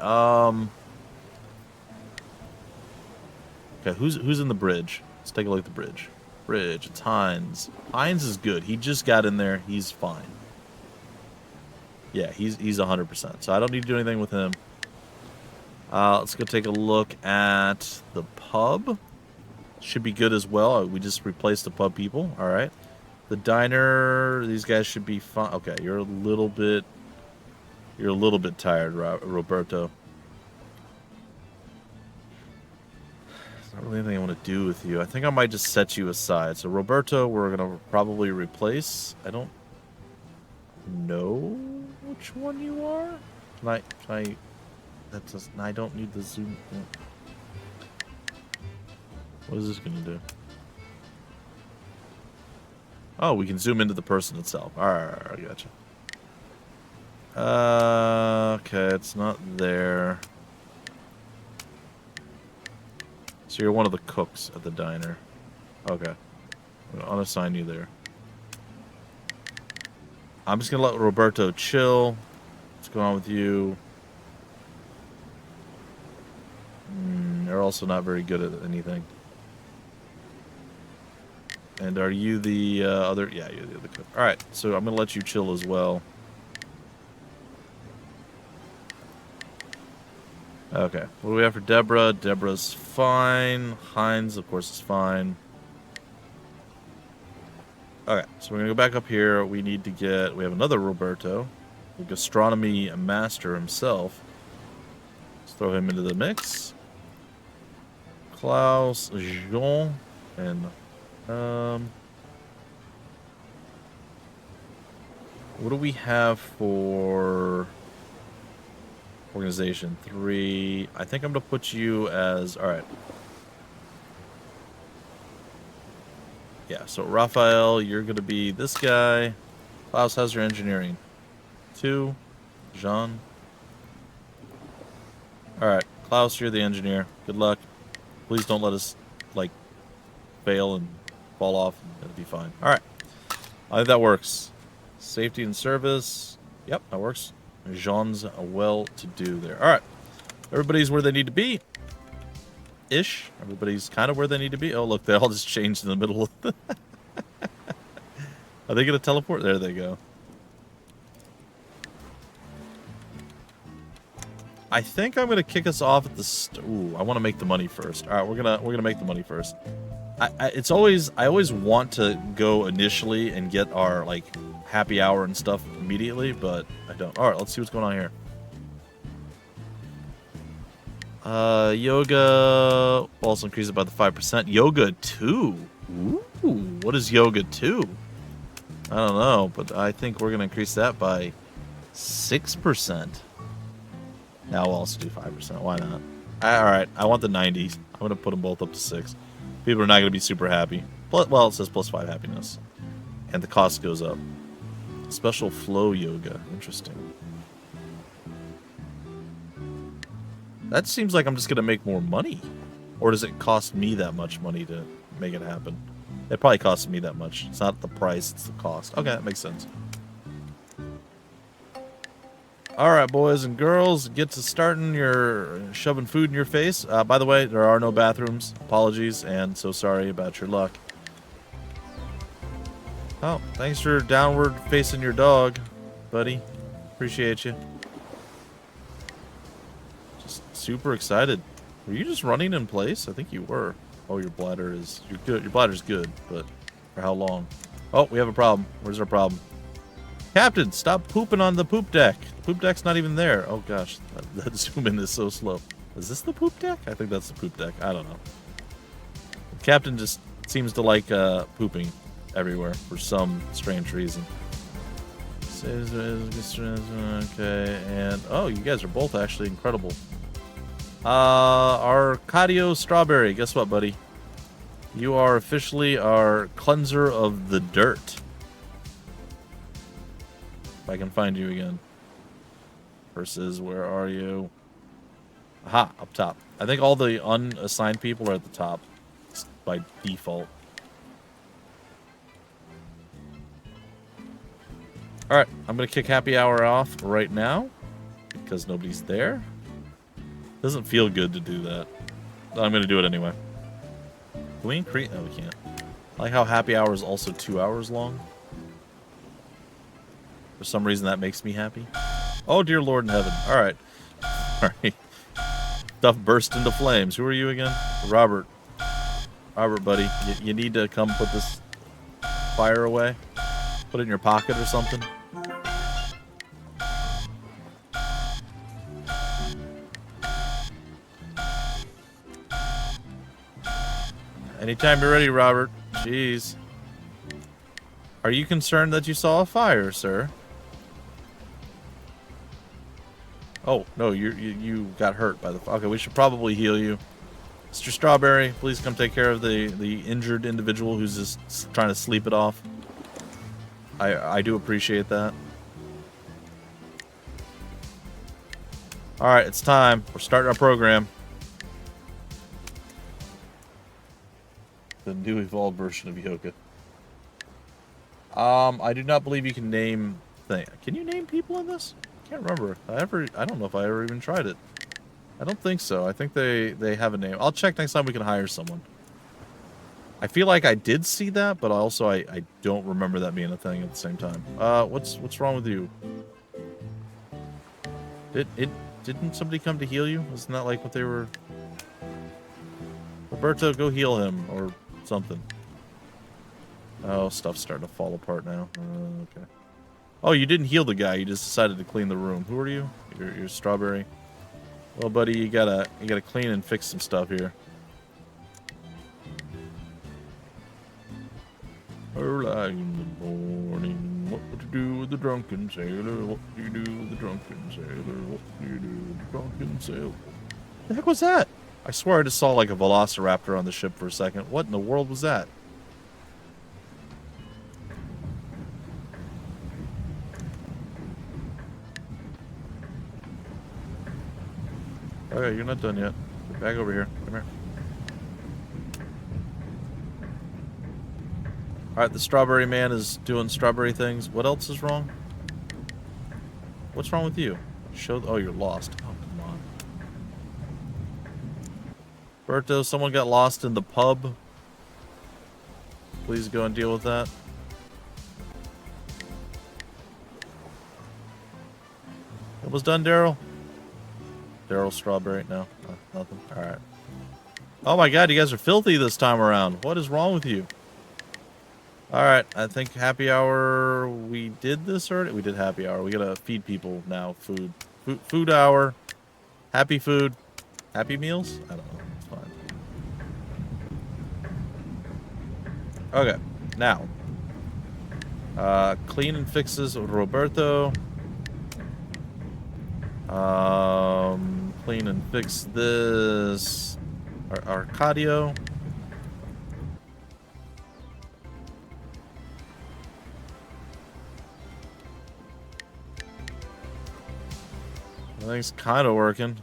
Okay, who's in the bridge? Let's take a look at the bridge. Bridge. It's Hines. Hines is good. He just got in there. He's fine. Yeah, he's 100%. So I don't need to do anything with him. Let's go take a look at the pub. Should be good as well. We just replaced the pub people. All right. The diner. These guys should be fine. Okay, you're a little bit tired, Roberto. There's not really anything I want to do with you. I think I might just set you aside. So Roberto, we're gonna probably replace. I don't know which one you are. Can I? That does. I don't need the zoom. What is this gonna do? Oh, we can zoom into the person itself. Alright, I gotcha. Okay, it's not there. So you're one of the cooks at the diner. Okay. I'm gonna unassign you there. I'm just gonna let Roberto chill. What's going on with you? You're also not very good at anything. And are you the other? Yeah, you're the other cook. All right, so I'm gonna let you chill as well. Okay, what do we have for Deborah? Deborah's fine. Hines, of course, is fine. Okay, so we're gonna go back up here. We need to get. We have another Roberto, the gastronomy master himself. Let's throw him into the mix. Klaus, Jean, and what do we have for organization? 3. I think I'm gonna put you as all right. Yeah, so Raphael, you're gonna be this guy. Klaus, how's your engineering? 2. Jean. All right, Klaus, you're the engineer. Good luck. Please don't let us like fail and fall off. It'll be fine. All right, I think that works. Safety and service. Yep, that works. Jean's well-to-do there. All right, everybody's where they need to be. Ish. Everybody's kind of where they need to be. Oh, look, they all just changed in the middle of the... Are they going to teleport? There they go. I think I'm going to kick us off at the... Ooh, I want to make the money first. All right, we're gonna make the money first. I always want to go initially and get our like happy hour and stuff immediately, but I don't. All right, let's see what's going on here. Yoga also increase it by the 5%. Yoga 2. Ooh, what is yoga 2? I don't know, but I think we're gonna increase that by 6%. Now we'll also do 5%. Why not? All right, I want the 90s. I'm gonna put them both up to 6. People are not gonna be super happy. Well, it says +5 happiness, and the cost goes up. Special flow yoga. Interesting. That seems like I'm just gonna make more money, or does it cost me that much money to make it happen? It probably costs me that much. It's not the price; it's the cost. Okay, that makes sense. All right, boys and girls, get to starting your shoving food in your face. By the way, there are no bathrooms. Apologies, and so sorry about your luck. Oh, thanks for downward facing your dog, buddy. Appreciate you. Just super excited. Were you just running in place? I think you were. Oh, your bladder is... You're good. Your bladder's good, but for how long? Oh, we have a problem. Where's our problem? Captain, stop pooping on the poop deck. The poop deck's not even there. Oh gosh, that zoom in is so slow. Is this the poop deck? I think that's the poop deck. I don't know. The captain just seems to like pooping everywhere for some strange reason. Okay, and oh, you guys are both actually incredible. Arcadio Strawberry, guess what, buddy? You are officially our cleanser of the dirt. If I can find you again. Versus, where are you? Aha, up top. I think all the unassigned people are at the top. By default. Alright, I'm going to kick happy hour off right now. Because nobody's there. Doesn't feel good to do that. But I'm going to do it anyway. Can we increase? No, we can't. I like how happy hour is also 2 hours long. For some reason that makes me happy. Oh, dear Lord in heaven. Alright. Alright. Stuff burst into flames. Who are you again? Robert. Robert, buddy. You need to come put this fire away. Put it in your pocket or something. Anytime you're ready, Robert. Jeez. Are you concerned that you saw a fire, sir? Oh, no, you got hurt by the fire. Okay, we should probably heal you. Mr. Strawberry, please come take care of the injured individual who's just trying to sleep it off. I do appreciate that. Alright, it's time. We're starting our program. The new evolved version of Yoka. I do not believe you can name things. Can you name people in this? I can't remember. I don't know if I ever even tried it. I don't think so. I think they have a name. I'll check next time we can hire someone. I feel like I did see that, but also I don't remember that being a thing at the same time. What's wrong with you? Didn't somebody come to heal you? Isn't that like what they were? Roberto, go heal him or something. Oh, stuff's starting to fall apart now. Okay. Oh, you didn't heal the guy. You just decided to clean the room. Who are you? You're Strawberry. Well, buddy, you gotta clean and fix some stuff here. Early in the morning, what would you do with the drunken sailor? What do you do with the drunken sailor? What do you do with the drunken sailor? The heck was that? I swear I just saw like a velociraptor on the ship for a second. What in the world was that? Okay, you're not done yet. Get back over here. Come here. Alright, the strawberry man is doing strawberry things. What else is wrong? What's wrong with you? Oh, you're lost. Oh, come on. Berto, someone got lost in the pub. Please go and deal with that. Almost done, Daryl? Daryl Strawberry? No, nothing. Alright. Oh my god, you guys are filthy this time around. What is wrong with you? Alright, I think happy hour... We did this already? We did happy hour. We gotta feed people now. Food. Food hour. Happy food. Happy meals? I don't know. It's fine. Okay. Now. Clean and fixes Roberto. Clean and fix this. Arcadio. Everything's kind of working.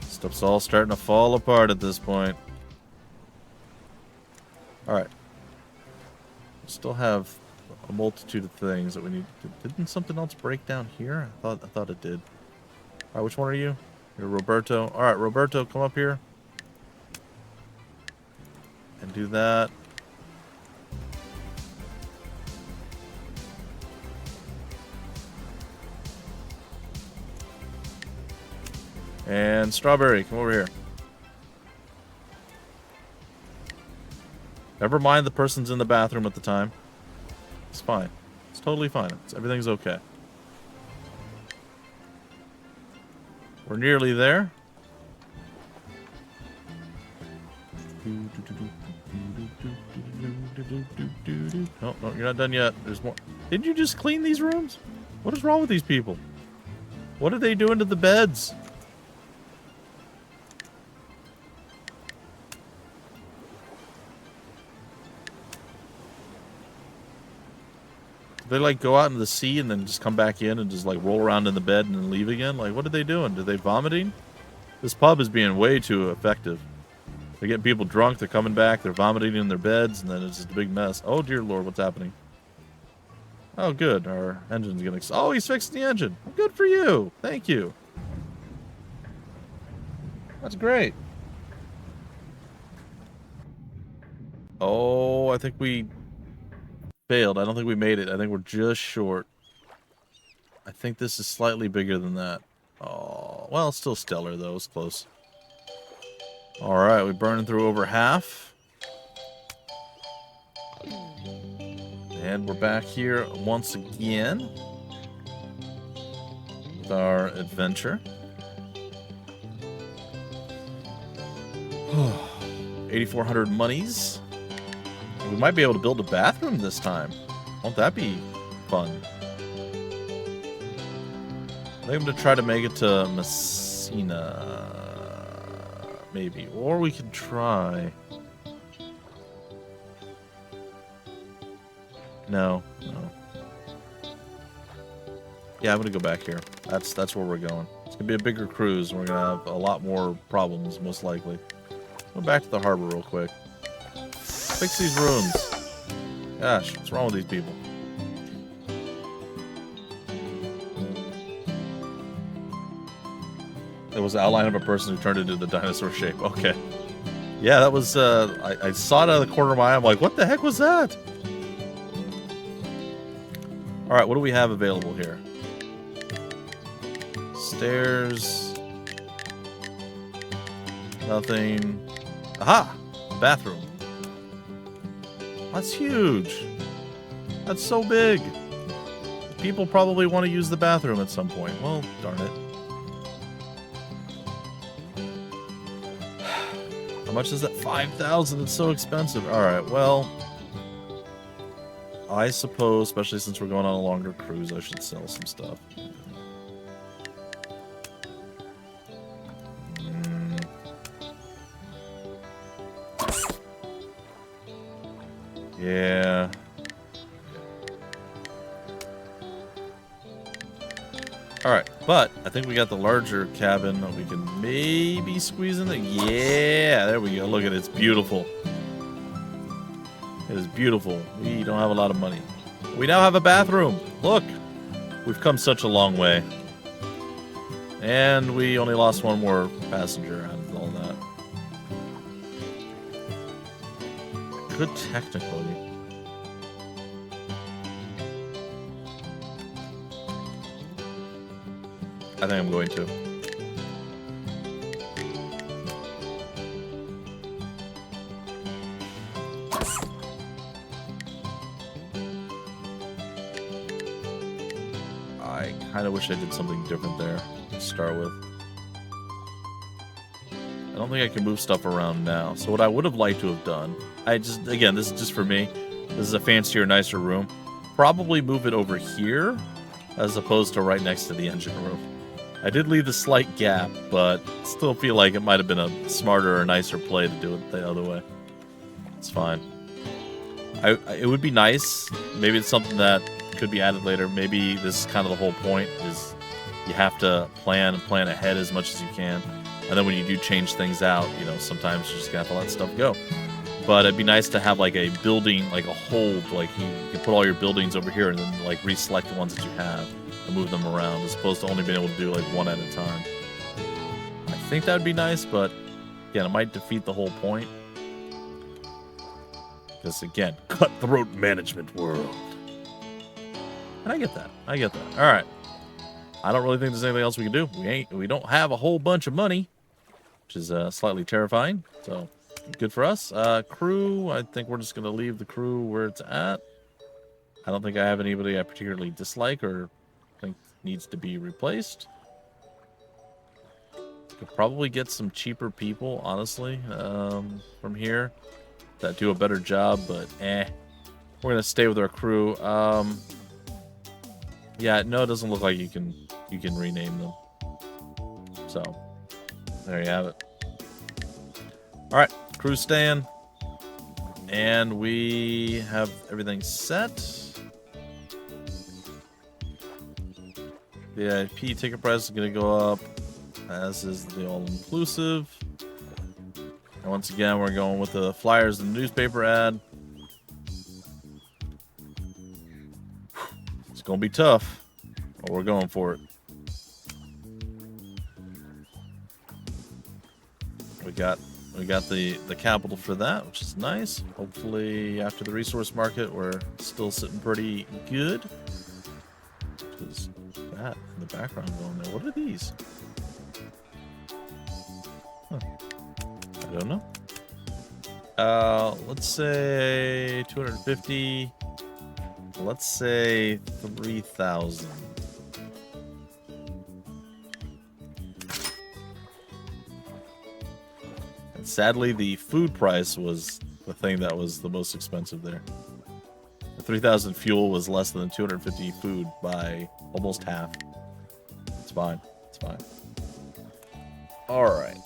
Stuff's all starting to fall apart at this point. Alright. We still have a multitude of things that we need to... Didn't something else break down here? I thought it did. Alright, which one are you? You're Roberto. Alright, Roberto, come up here. And do that. And Strawberry, come over here. Never mind the person's in the bathroom at the time. It's fine. It's totally fine. Everything's okay. We're nearly there. No, no, you're not done yet. There's more. Didn't you just clean these rooms? What is wrong with these people? What are they doing to the beds? they like go out into the sea and then just come back in and just like roll around in the bed and then leave again? Like, what are they doing? Are they vomiting? This pub is being way too effective. They're getting people drunk, they're coming back, they're vomiting in their beds, and then it's just a big mess. Oh, dear Lord, what's happening? Oh, good. Our engine's getting... Oh, he's fixing the engine. Good for you. Thank you. That's great. Oh, I think we failed. I don't think we made it. I think we're just short. I think this is slightly bigger than that. Oh, well, it's still stellar, though. It's close. All right, we're burning through over half. And we're back here once again with our adventure. 8,400 monies. We might be able to build a bathroom this time. Won't that be fun? I think I'm going to try to make it to Messina. Maybe. Or we could try... No. Yeah, I'm going to go back here. That's where we're going. It's going to be a bigger cruise, and we're going to have a lot more problems, most likely. Go back to the harbor real quick. Fix these rooms. Gosh, what's wrong with these people? It was the outline of a person who turned into the dinosaur shape. Okay. Yeah, that was, I saw it out of the corner of my eye. I'm like, what the heck was that? Alright, what do we have available here? Stairs. Nothing. Aha! Bathroom. That's huge. That's so big. People probably want to use the bathroom at some point. Well, darn it. How much is that? 5,000. It's so expensive. Alright, well... I suppose, especially since we're going on a longer cruise, I should sell some stuff. Yeah. Alright, but I think we got the larger cabin that we can maybe squeeze in there. Yeah, there we go. Look at it. It's beautiful. It is beautiful. We don't have a lot of money. We now have a bathroom. Look. We've come such a long way. And we only lost one more passenger out of all that. Could technically. I think I'm going to. I kind of wish I did something different there to start with. I don't think I can move stuff around now. So what I would have liked to have done, again, this is just for me. This is a fancier, nicer room. Probably move it over here as opposed to right next to the engine room. I did leave a slight gap, but still feel like it might have been a smarter or nicer play to do it the other way. It's fine. It would be nice. Maybe it's something that could be added later. Maybe this is kind of the whole point, is you have to plan ahead as much as you can. And then when you do change things out, you know, sometimes you just have to let stuff go. But it'd be nice to have like a building, like a hold, like you can put all your buildings over here and then like reselect the ones that you have and move them around, as opposed to only being able to do like one at a time. I think that would be nice, but again, it might defeat the whole point. Because again, cutthroat management world. And I get that. All right. I don't really think there's anything else we can do. We don't have a whole bunch of money, which is slightly terrifying. So good for us. Crew, I think we're just going to leave the crew where it's at. I don't think I have anybody I particularly dislike or think needs to be replaced. Could probably get some cheaper people, honestly, from here that do a better job, but we're going to stay with our crew. Yeah, no, it doesn't look like you can rename them. So, there you have it. Alright, crew staying. And we have everything set. The VIP ticket price is going to go up, as is the all-inclusive. And once again, we're going with the flyers and the newspaper ad. It's going to be tough, but we're going for it. We got the capital for that, which is nice. Hopefully, after the resource market, we're still sitting pretty good. There's that in the background going there. What are these? Huh. I don't know. Let's say 250. Let's say 3,000. And sadly, the food price was the thing that was the most expensive there. The 3,000 fuel was less than 250 food by almost half. It's fine. It's fine. All right.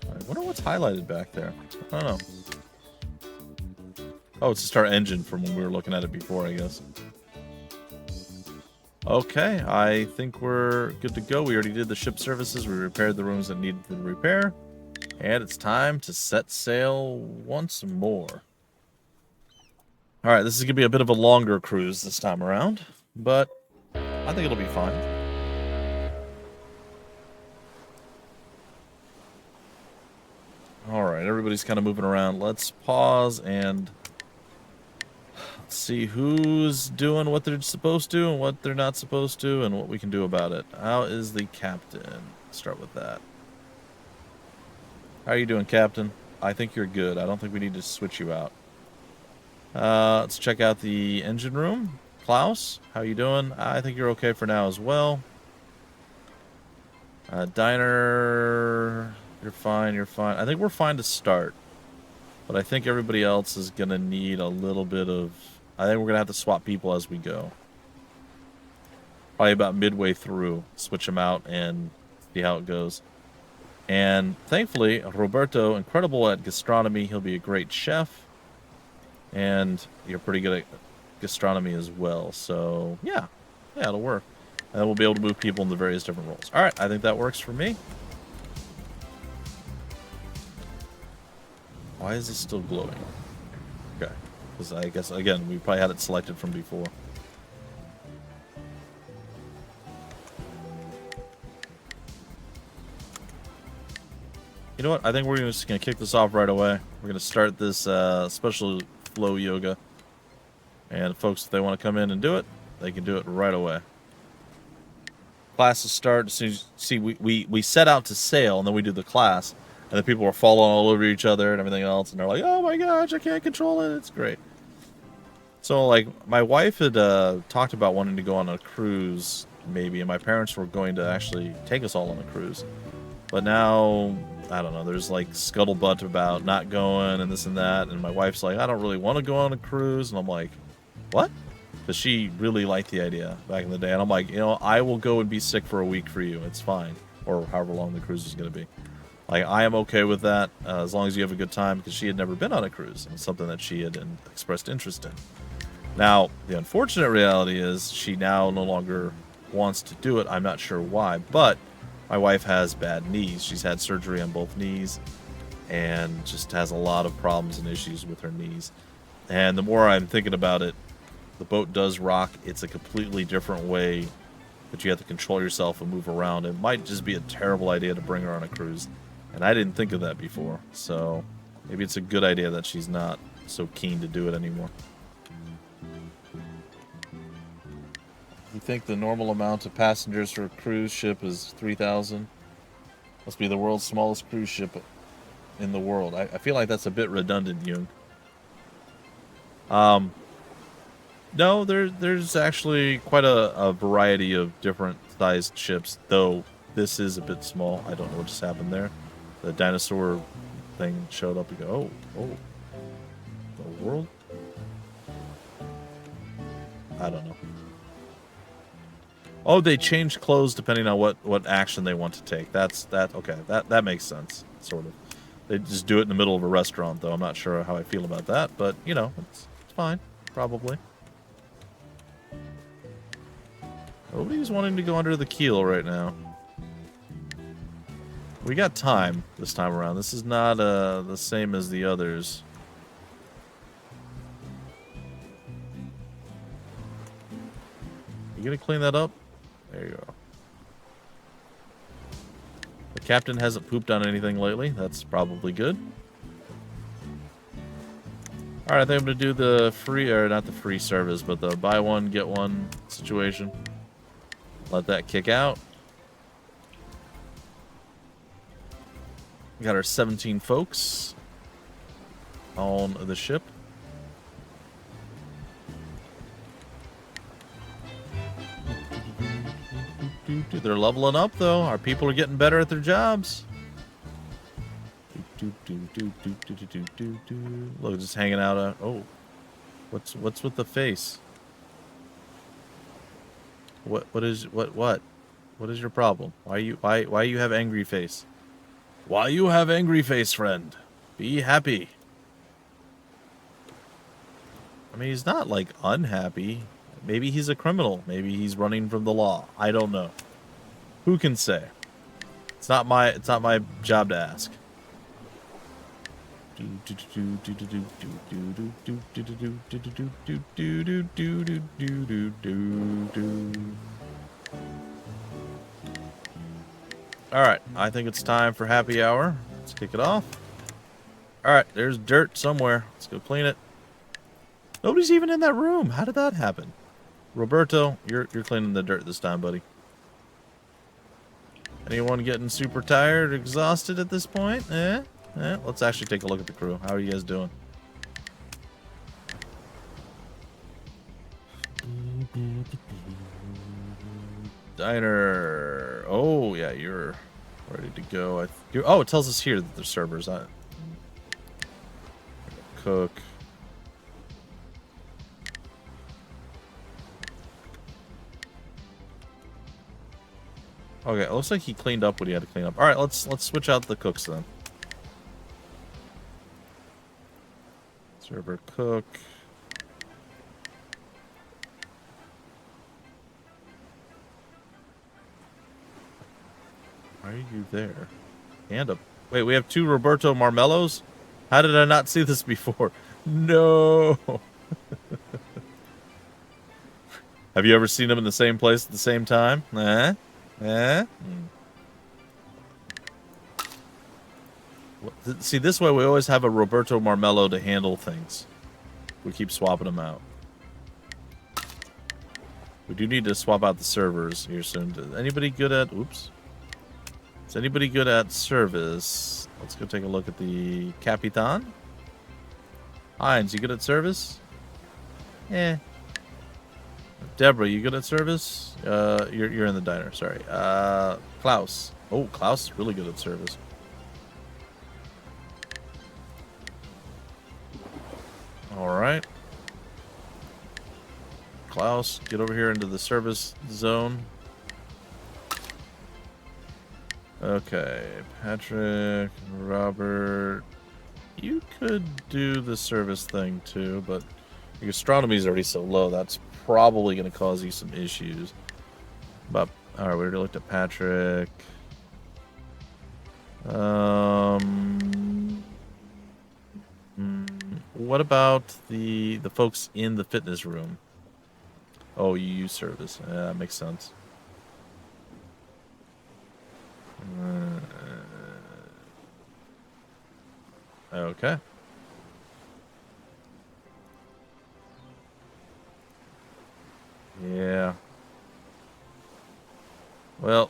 I wonder what's highlighted back there. I don't know. Oh, it's just our engine from when we were looking at it before, I guess. Okay, I think we're good to go. We already did the ship services. We repaired the rooms that needed the repair. And it's time to set sail once more. Alright, this is going to be a bit of a longer cruise this time around. But I think it'll be fine. Alright, everybody's kind of moving around. Let's pause and see who's doing what they're supposed to and what they're not supposed to and what we can do about it. How is the captain? Start with that. How are you doing, Captain? I think you're good. I don't think we need to switch you out. Let's check out the engine room. Klaus, how you doing? I think you're okay for now as well. Diner, you're fine, you're fine. I think we're fine to start. But I think everybody else is going to need a little bit of... I think we're going to have to swap people as we go. Probably about midway through. Switch them out and see how it goes. And thankfully, Roberto, incredible at gastronomy. He'll be a great chef. And you're pretty good at gastronomy as well. So, yeah. Yeah, it'll work. And then we'll be able to move people into various different roles. All right, I think that works for me. Why is this still glowing? Okay. Because I guess, again, we probably had it selected from before. You know what? I think we're just going to kick this off right away. We're going to start this special flow yoga. And folks, if they want to come in and do it, they can do it right away. Classes start as soon as... See, we set out to sail, and then we do the class. And the people were falling all over each other and everything else. And they're like, oh my gosh, I can't control it. It's great. So, like, my wife had talked about wanting to go on a cruise, maybe. And my parents were going to actually take us all on a cruise. But now, I don't know. There's, like, scuttlebutt about not going and this and that. And my wife's like, I don't really want to go on a cruise. And I'm like, what? Because she really liked the idea back in the day. And I'm like, you know, I will go and be sick for a week for you. It's fine. Or however long the cruise is going to be. Like, I am okay with that, as long as you have a good time, because she had never been on a cruise, and it's something that she had expressed interest in. Now, the unfortunate reality is she now no longer wants to do it. I'm not sure why, but my wife has bad knees. She's had surgery on both knees, and just has a lot of problems and issues with her knees. And the more I'm thinking about it, the boat does rock. It's a completely different way that you have to control yourself and move around. It might just be a terrible idea to bring her on a cruise. And I didn't think of that before, so maybe it's a good idea that she's not so keen to do it anymore. You think the normal amount of passengers for a cruise ship is 3,000? Must be the world's smallest cruise ship in the world. I feel like that's a bit redundant, Jung. No, there's actually quite a variety of different sized ships, though this is a bit small. I don't know what just happened there. The dinosaur thing showed up and go, oh, the world? I don't know. Oh, they change clothes depending on what action they want to take. Okay, that makes sense, sort of. They just do it in the middle of a restaurant, though. I'm not sure how I feel about that, but, you know, it's fine, probably. Nobody's wanting to go under the keel right now. We got time this time around. This is not the same as the others. You gonna clean that up? There you go. The captain hasn't pooped on anything lately. That's probably good. Alright, I think I'm gonna do the free, or not the free service, but the buy one, get one situation. Let that kick out. We got our 17 folks on the ship. They're leveling up, though. Our people are getting better at their jobs. Look, just hanging out. Oh, what's with the face? What is your problem? Why you have angry face? Why you have angry face, friend? Be happy. I mean, he's not like unhappy. Maybe he's a criminal. Maybe he's running from the law. I don't know. Who can say? It's not my job to ask. Alright, I think it's time for happy hour. Let's kick it off. Alright, there's dirt somewhere. Let's go clean it. Nobody's even in that room. How did that happen? Roberto, you're cleaning the dirt this time, buddy. Anyone getting super tired, exhausted at this point? Let's actually take a look at the crew. How are you guys doing? Diner. Oh, yeah, you're ready to go. Oh, it tells us here that the servers. Cook. Okay, it looks like he cleaned up what he had to clean up. All right, let's switch out the cooks then. Server cook. Why are you there? And a wait, we have 2 Roberto Marmellos? How did I not see this before? No. Have you ever seen them in the same place at the same time? See, this way we always have a Roberto Marmello to handle things. We keep swapping them out. We do need to swap out the servers here soon. Is anybody good at... Oops. Is anybody good at service? Let's go take a look at the Capitan. Hines, you good at service? Eh. Deborah, you good at service? You're in the diner, sorry. Klaus. Oh, Klaus is really good at service. Alright. Klaus, get over here into the service zone. Okay, Patrick, Robert. You could do the service thing too, but your astronomy is already so low, that's probably going to cause you some issues. But, alright, we already looked at Patrick. What about the folks in the fitness room? Oh, you use service. Yeah, that makes sense. Okay. Yeah. Well,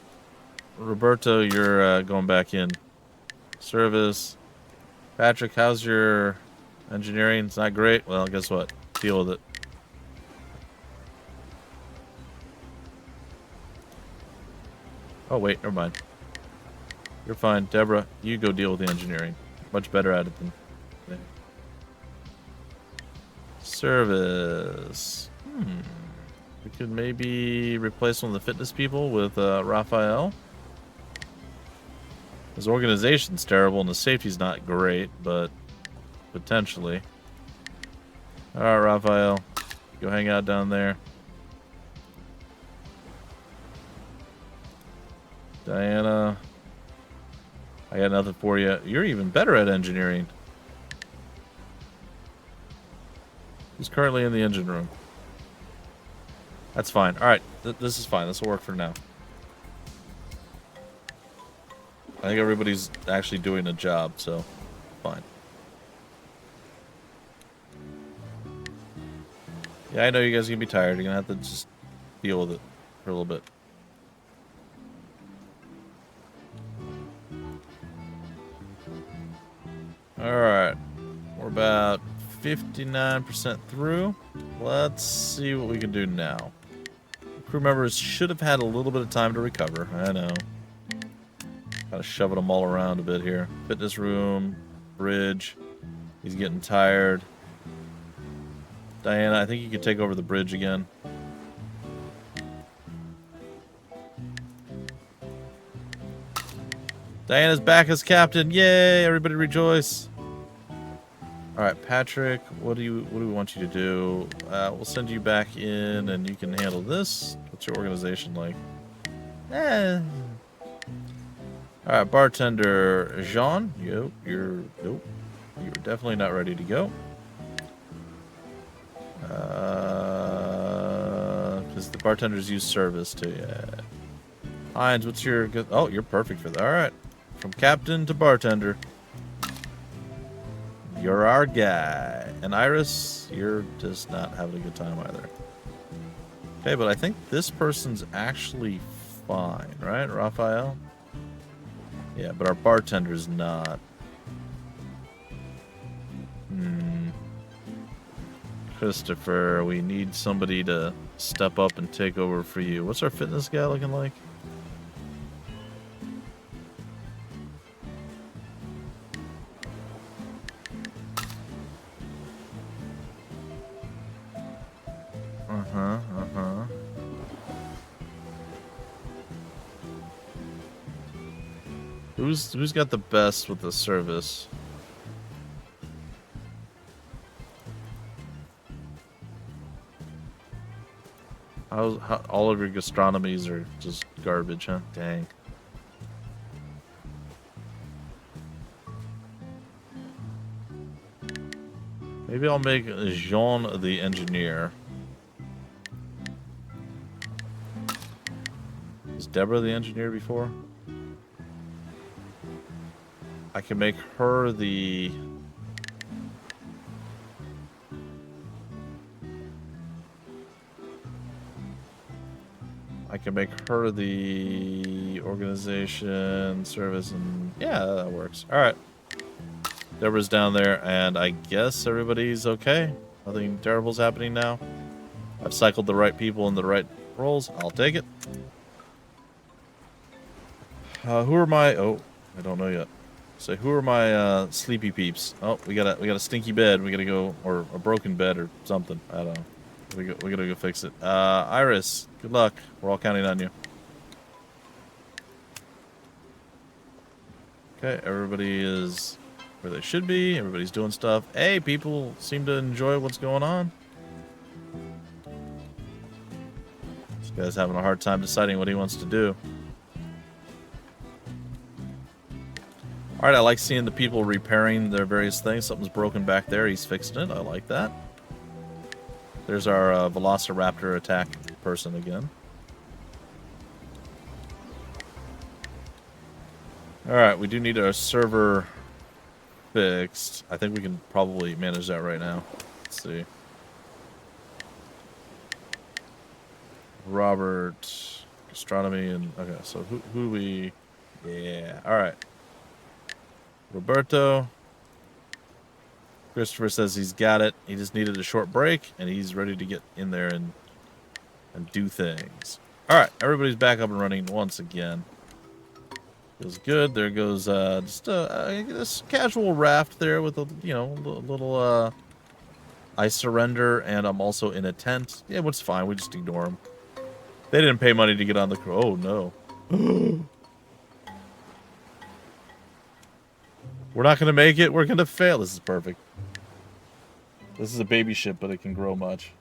Roberto, you're going back in. Service. Patrick, how's your engineering? It's not great. Well, guess what? Deal with it. Oh, wait, never mind. You're fine. Deborah, you go deal with the engineering. Much better at it than me. Service. We could maybe replace one of the fitness people with Raphael. His organization's terrible and the safety's not great, but potentially. Alright, Raphael. Go hang out down there. Diana, I got nothing for you. You're even better at engineering. Who's currently in the engine room? That's fine. All right, this is fine. This will work for now. I think everybody's actually doing a job, so fine. Yeah, I know you guys are gonna be tired. You're gonna have to just deal with it for a little bit. Alright. We're about 59% through. Let's see what we can do now. Crew members should have had a little bit of time to recover. I know. Kind of shoving them all around a bit here. Fitness room, bridge. He's getting tired. Diana, I think you could take over the bridge again. Diana's back as captain. Yay! Everybody rejoice. All right, Patrick, what do we want you to do? We'll send you back in, and you can handle this. What's your organization like? All right, bartender Jean. You're definitely not ready to go. Because the bartenders use service too. Yeah. Hines, what's your good? Oh, you're perfect for that. All right, from captain to bartender. You're our guy. And Iris, you're just not having a good time either. Okay, but I think this person's actually fine, right, Raphael? Yeah, but our bartender's not. Christopher, we need somebody to step up and take over for you. What's our fitness guy looking like? Who's got the best with the service? How all of your gastronomies are just garbage, huh? Dang. Maybe I'll make Jean the engineer. Was Deborah the engineer before? I can make her the... I can make her the organization, service, and... Yeah, that works. Alright. Deborah's down there, and I guess everybody's okay. Nothing terrible's happening now. I've cycled the right people in the right roles. I'll take it. Who are my... Oh, I don't know yet. So who are my sleepy peeps? Oh, we got a stinky bed. We gotta go, or a broken bed or something. I don't know. We gotta go fix it. Iris, good luck. We're all counting on you. Okay, everybody is where they should be. Everybody's doing stuff. Hey, people seem to enjoy what's going on. This guy's having a hard time deciding what he wants to do. Alright, I like seeing the people repairing their various things. Something's broken back there. He's fixing it. I like that. There's our Velociraptor attack person again. Alright, we do need our server fixed. I think we can probably manage that right now. Let's see. Robert, astronomy, and... Okay, so who we... Yeah, alright. Roberto. Christopher says he's got it. He just needed a short break, and he's ready to get in there and do things. All right, everybody's back up and running once again. Feels good. There goes just this casual raft there with a little I surrender, and I'm also in a tent. Yeah, what's fine. We just ignore them. They didn't pay money to get on the crew. Oh no. We're not going to make it. We're going to fail. This is perfect. This is a baby ship, but it can grow much.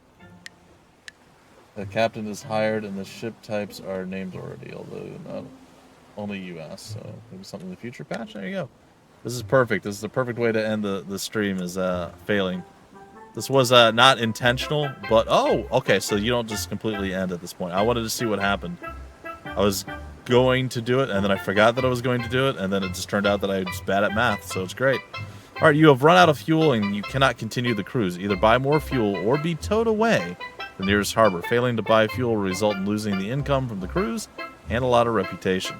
The captain is hired, and the ship types are named already, although not... only US, so maybe something in the future patch. There you go. This is perfect. This is the perfect way to end the stream, is failing. This was not intentional, but oh, okay, so you don't just completely end at this point. I wanted to see what happened. I was going to do it, and then I forgot that I was going to do it, and then it just turned out that I was bad at math, so it's great. All right, you have run out of fuel, and you cannot continue the cruise. Either buy more fuel or be towed away to the nearest harbor. Failing to buy fuel will result in losing the income from the cruise and a lot of reputation.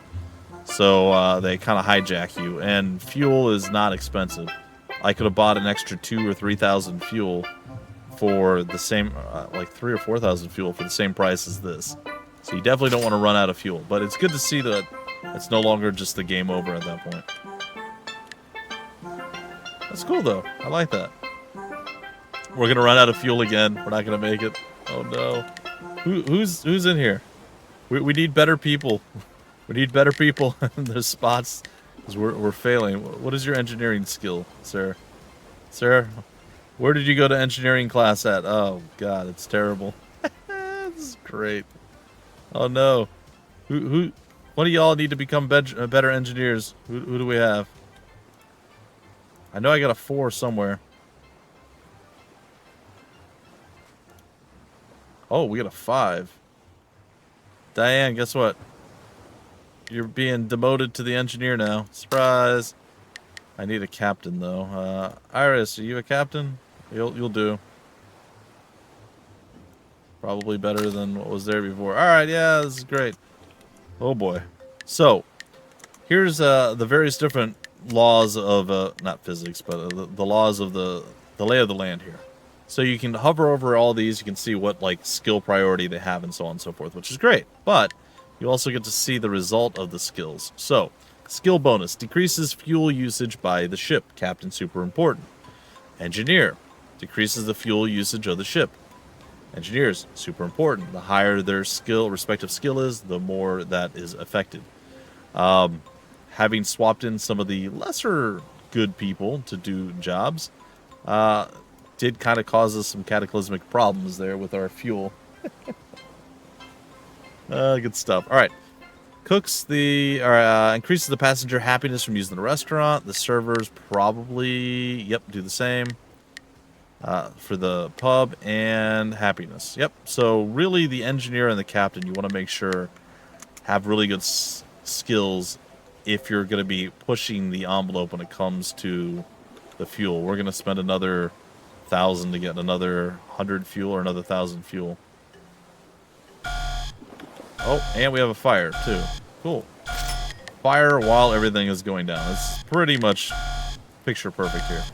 So they kind of hijack you, and fuel is not expensive. I could have bought an extra 2,000 or 3,000 fuel for the same, like 3,000 or 4,000 fuel for the same price as this. So you definitely don't want to run out of fuel. But it's good to see that it's no longer just the game over at that point. That's cool though. I like that. We're gonna run out of fuel again. We're not gonna make it. Oh no. Who's in here? We need better people. We need better people in those spots, because we're failing. What is your engineering skill, sir? Sir, where did you go to engineering class at? Oh God, it's terrible. This is great. Oh no. Who? One of y'all need to become better engineers. Who do we have? I know I got a 4 somewhere. Oh, we got a 5. Diane, guess what? You're being demoted to the engineer now. Surprise! I need a captain though. Iris, are you a captain? You'll do. Probably better than what was there before. All right, yeah, this is great. Oh boy. So, here's the various different laws of not physics, but the laws of the lay of the land here. So you can hover over all these. You can see what like skill priority they have and so on and so forth, which is great. But you also get to see the result of the skills. So, skill bonus decreases fuel usage by the ship. Captain, super important. Engineer decreases the fuel usage of the ship. Engineers, super important. The higher their respective skill is, the more that is affected. Having swapped in some of the lesser good people to do jobs, did kind of cause us some cataclysmic problems there with our fuel. Good stuff. All right. Increases the passenger happiness from using the restaurant. The servers probably, do the same. For the pub and happiness. Yep. So really the engineer and the captain, you want to make sure have really good skills if you're going to be pushing the envelope when it comes to the fuel. We're going to spend another 1,000 to get another 100 fuel or another 1,000 fuel. Oh, and we have a fire too. Cool. Fire while everything is going down. It's pretty much picture perfect here.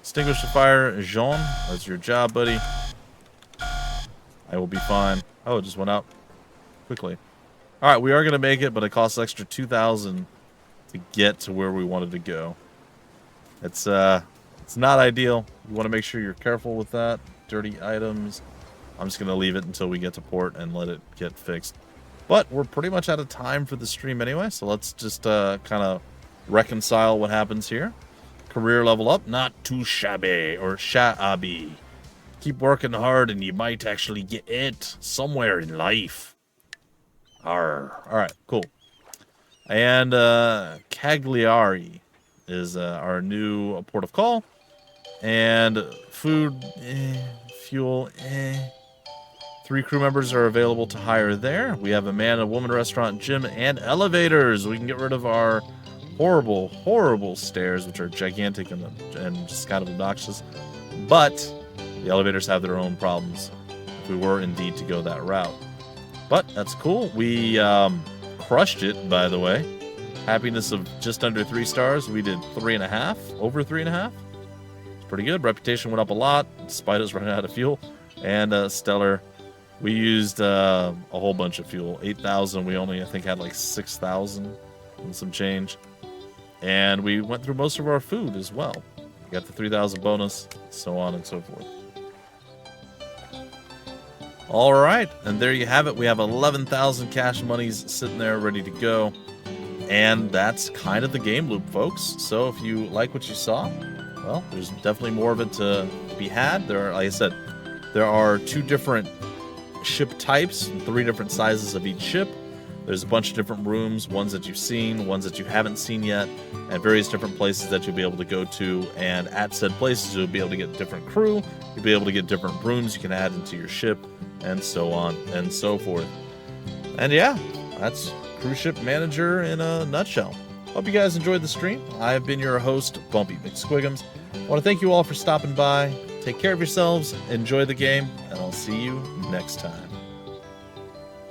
Extinguish the fire, Jean. That's your job, buddy. I will be fine. Oh, it just went out quickly. All right, we are going to make it, but it costs extra 2,000 to get to where we wanted to go. It's not ideal. You want to make sure you're careful with that. Dirty items. I'm just going to leave it until we get to port and let it get fixed. But we're pretty much out of time for the stream anyway, so let's just kind of reconcile what happens here. Career level up, not too shabby or shabby. Keep working hard and you might actually get it somewhere in life. Arr. All right, cool. And Cagliari is our new port of call. And food, fuel, 3 crew members are available to hire there. We have a man and woman restaurant, gym, and elevators. We can get rid of our horrible, horrible stairs, which are gigantic and just kind of obnoxious. But the elevators have their own problems if we were indeed to go that route. But that's cool. We crushed it, by the way. Happiness of just under 3 stars. We did 3.5, over 3.5. It's pretty good. Reputation went up a lot, despite us running out of fuel. And stellar. We used a whole bunch of fuel. 8,000. We only, I think, had like 6,000 and some change. And we went through most of our food as well. We got the 3,000 bonus, so on and so forth. All right, and there you have it. We have 11,000 cash monies sitting there ready to go. And that's kind of the game loop, folks. So if you like what you saw, well, there's definitely more of it to be had. Like I said, there are 2 different ship types, 3 different sizes of each ship. There's a bunch of different rooms, ones that you've seen, ones that you haven't seen yet, and various different places that you'll be able to go to. And at said places, you'll be able to get different crew, you'll be able to get different rooms you can add into your ship, and so on and so forth. And yeah, that's Cruise Ship Manager in a nutshell. Hope you guys enjoyed the stream. I have been your host, Bumpy McSquigums. I want to thank you all for stopping by. Take care of yourselves, enjoy the game, and I'll see you next time.